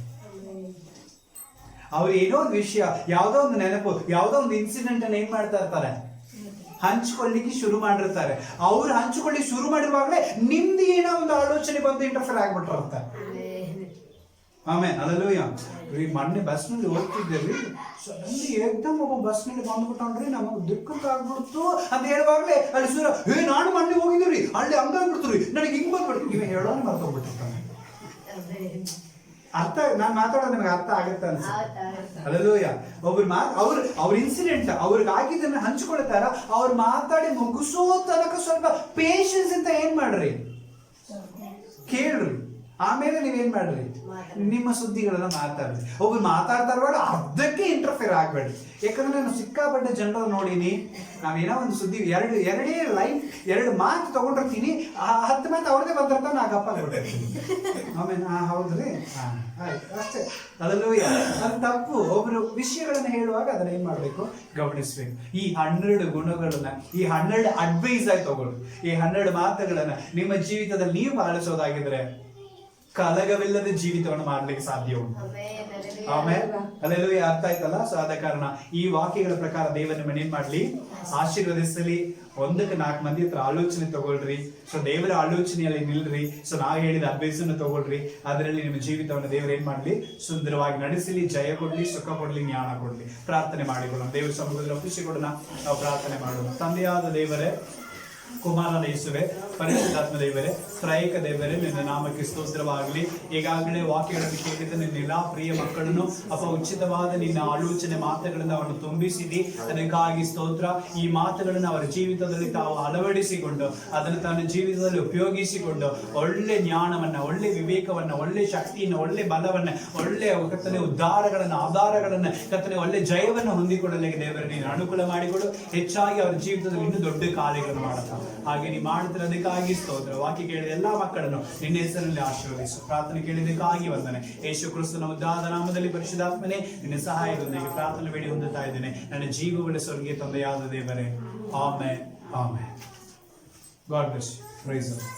ಅವ್ರು ಏನೋ ಒಂದು ವಿಷಯ, ಯಾವ್ದೋ ಒಂದು ನೆನಪು, ಯಾವ್ದೋ ಒಂದು ಇನ್ಸಿಡೆಂಟ್ ಅನ್ನ ಏನ್ ಮಾಡ್ತಾ ಇರ್ತಾರೆ, ಹಂಚ್ಕೊಳ್ಳಿಕ್ಕೆ ಶುರು ಮಾಡಿರ್ತಾರೆ. ಅವ್ರು ಹಂಚ್ಕೊಳ್ಳಿಕ್ಕೆ ಶುರು ಮಾಡಿರುವಾಗಲೇ ನಿಮ್ದು ಏನೋ ಒಂದು ಆಲೋಚನೆ ಬಂದು ಇಂಟರ್ಫಿಯರ್ ಆಗ್ಬಿಟ್ಟಿರ್ತಾರೆ. ಆಮೇಲೆ ಅಲ್ಲೂಯ್ಯ ಮೊನ್ನೆ ಬಸ್ನಲ್ಲಿ ಹೋಗ್ತಿದ್ದೇವೆ, ಸಡನ್ಲಿ ಏಕ್ದಮ್ ಒಬ್ಬ ಬಸ್ನಲ್ಲಿ ಬಂದ್ಬಿಟ್ಟನ್ರಿ, ನಮಗೆ ದಿಕ್ಕಕ್ಕಾಗ್ಬಿಡ್ತು ಅಂತ ಹೇಳುವಾಗಲೇ ಅಲ್ಲಿ ಸುರ ನಾನು ಮೊನ್ನೆ ಹೋಗಿದ್ದೀವಿ ಅಲ್ಲಿ ಹಂಗಾಗ್ಬಿಡ್ತೀವಿ, ನನಗೆ ಹಿಂಗ್ ಬಂದ್ಬಿಡ್ತು, ಇವ ಹೇಳೋಣ ಮರ್ತೋಗ್ಬಿಟ್ಟಿರ್ತಾನೆ. ಅರ್ಥ, ನಾನು ಮಾತಾಡೋದು ನಿಮಗೆ ಅರ್ಥ ಆಗುತ್ತೆ ಅನ್ಸುತ್ತೆ. ಅಲ್ಲೂಯ್ಯ ಅವ್ರ ಇನ್ಸಿಡೆಂಟ್ ಅವ್ರಿಗೆ ಆಗಿದ್ದನ್ನ ಹಂಚ್ಕೊಳ್ತಾರ, ಅವ್ರು ಮಾತಾಡಿ ಮುಗಿಸೋ ತನಕ ಸ್ವಲ್ಪ ಪೇಷನ್ಸ್ ಅಂತ ಏನ್ ಮಾಡ್ರಿ, ಕೇಳ್ರಿ. ಆಮೇಲೆ ನೀವೇನ್ ಮಾಡ್ರಿ, ನಿಮ್ಮ ಸುದ್ದಿಗಳನ್ನ ಮಾತಾಡ್ರಿ. ಒಬ್ರು ಮಾತಾಡ್ತಾ ಇರುವಾಗ ಅರ್ಧಕ್ಕೆ ಇಂಟರ್ಫಿಯರ್ ಆಗ್ಬೇಡಿ. ಯಾಕಂದ್ರೆ ನಾನು ಸಿಕ್ಕಾಪಟ್ಟೆ ಜನರು ನೋಡೀನಿ, ನಾವೇನೋ ಒಂದು ಸುದ್ದಿ ಎರಡೇ ಲೈನ್ 2 ಮಾತು ತಗೊಂಡಿರ್ತೀನಿ, ಆ 10 ಮಾತು ಅವ್ರದೇ ಬಂದಿರ್ತಾವ, ನಾ ಗಪ್ಪ ಕೊಟ್ಟಿರ್ತೀನಿ. ಆಮೇಲೆ ಹೌದ್ರಿ, ಆಯ್ತು ಅಷ್ಟೇ. ಅದರಲ್ಲೂ ಅದು ತಪ್ಪು. ಒಬ್ರು ವಿಷಯಗಳನ್ನ ಹೇಳುವಾಗ ಅದನ್ನ ಏನ್ ಮಾಡ್ಬೇಕು, ಗಮನಿಸ್ಬೇಕು. ಈ 12 ಗುಣಗಳನ್ನ, ಈ 12 ಅಡ್ವೈಸ್ ಆಗಿ ತಗೊಳ್ಳಿ. ಈ 12 ಮಾತುಗಳನ್ನ ನಿಮ್ಮ ಜೀವಿತದಲ್ಲಿ ನೀವು ಪಾಲಿಸೋದಾಗಿದ್ರೆ ಕಲಗವಿಲ್ಲದ ಜೀವಿತವನ್ನು ಮಾಡ್ಲಿಕ್ಕೆ ಸಾಧ್ಯ ಉಂಟು. ಆಮೇಲೆ ಅಲ್ಲೆಲ್ಲೂ ಅರ್ಥ ಆಯ್ತಲ್ಲ. ಸೊ ಆದ ಕಾರಣ ಈ ವಾಕ್ಯಗಳ ಪ್ರಕಾರ ದೇವರು ನಿಮ್ಮನ್ನ ಏನ್ ಮಾಡ್ಲಿ, ಆಶೀರ್ವದಿಸಲಿ. 1-4 ಮಂದಿ ಹತ್ರ ಆಲೋಚನೆ ತಗೊಳ್ರಿ. ಸೊ ದೇವರ ಆಲೋಚನೆಯಲ್ಲಿ ನಿಲ್ರಿ. ಸೊ ನಾವು ಹೇಳಿದ ಅಡ್ವೈಸ್ ಅನ್ನು ತಗೊಳ್ರಿ. ಅದರಲ್ಲಿ ನಿಮ್ಮ ಜೀವಿತವನ್ನು ದೇವರು ಏನ್ ಮಾಡ್ಲಿ, ಸುಂದರವಾಗಿ ನಡೆಸಲಿ, ಜಯ ಕೊಡ್ಲಿ, ಸುಖ ಕೊಡ್ಲಿ, ಜ್ಞಾನ ಕೊಡ್ಲಿ. ಪ್ರಾರ್ಥನೆ ಮಾಡಿಕೊಳ್ಳೋಣ. ದೇವರ ಸಮ್ಮುಖದಲ್ಲಿ ಒಪ್ಪಿಸಿಕೊಡೋಣ. ನಾವು ಪ್ರಾರ್ಥನೆ ಮಾಡೋಣ. ತಂದೆಯಾದ ದೇವರೇ, ಕುಮಾರನ ಯೇಸುವೆ, ಪರಿಶುದ್ಧಾತ್ಮ ದೇವರೇ, ತ್ರೈಕ ದೇವರೇ, ನಿನ್ನ ನಾಮಕ್ಕೆ ಸ್ತೋತ್ರವಾಗಲಿ. ಈಗಾಗಲೇ ವಾಕ್ಯಗಳನ್ನು ಕೇಳಿದ ನಿನ್ನ ಎಲ್ಲಾ ಪ್ರಿಯ ಮಕ್ಕಳನ್ನು ಉಚಿತವಾದ ನಿನ್ನ ಆಲೋಚನೆ ಮಾತುಗಳನ್ನು ಅವನು ತುಂಬಿಸಿದಿ. ಅದಕ್ಕಾಗಿ ಸ್ತೋತ್ರ. ಈ ಮಾತುಗಳನ್ನು ಅವರ ಜೀವಿತದಲ್ಲಿ ತಾವು ಅಳವಡಿಸಿಕೊಂಡು ಅದನ್ನು ತನ್ನ ಜೀವಿತದಲ್ಲಿ ಉಪಯೋಗಿಸಿಕೊಂಡು ಒಳ್ಳೆ ಜ್ಞಾನವನ್ನ, ಒಳ್ಳೆ ವಿವೇಕವನ್ನ, ಒಳ್ಳೆ ಶಕ್ತಿಯನ್ನು, ಒಳ್ಳೆ ಬಲವನ್ನ, ಒಳ್ಳೆ ಕತ್ತನೆ ಉದ್ಧಾರಗಳನ್ನ, ಆಧಾರಗಳನ್ನ, ಕತ್ತನೆ ಒಳ್ಳೆ ಜಯವನ್ನು ಹೊಂದಿಕೊಳ್ಳಲಿಕ್ಕೆ ದೇವರೇ ನೀನು ಅನುಕೂಲ ಮಾಡಿಕೊಡು. ಹೆಚ್ಚಾಗಿ ಅವರ ಜೀವಿತದಲ್ಲಿ ಇನ್ನೂ ದೊಡ್ಡ ಕಾರ್ಯಗಳನ್ನು ಮಾಡುತ್ತಾ ಹಾಗೆ ನೀ ಮಾಡುತ್ತಿರೋದಕ್ಕಾಗಿ ಸ್ತೋತ್ರ. ವಾಕ್ಯ ಕೇಳಿದ ಎಲ್ಲಾ ಮಕ್ಕಳನ್ನು ನಿನ್ನ ಹೆಸರಿನಲ್ಲಿ ಆಶೀರ್ವದಿಸು. ಪ್ರಾರ್ಥನೆ ಕೇಳಿದಕ್ಕಾಗಿ ವಂದನೆ. ಯೇಸು ಕ್ರಿಸ್ತನ ಉದ್ದಾದ ನಾಮದಲ್ಲಿ ಪರಿಶುದ್ಧಾತ್ಮನೇ ನಿನ್ನ ಸಹಾಯದೊಂದಿಗೆ ಪ್ರಾರ್ಥನೆ ಬೇಡಿ ಹೊಂದುತ್ತಾ ಇದ್ದೇನೆ. ನನ್ನ ಜೀವ ಉಳಿಸೋರಿಗೆ ತಂದೆಯಾದ ದೇವರೇ. Amen, amen. God bless you. Praise the lord.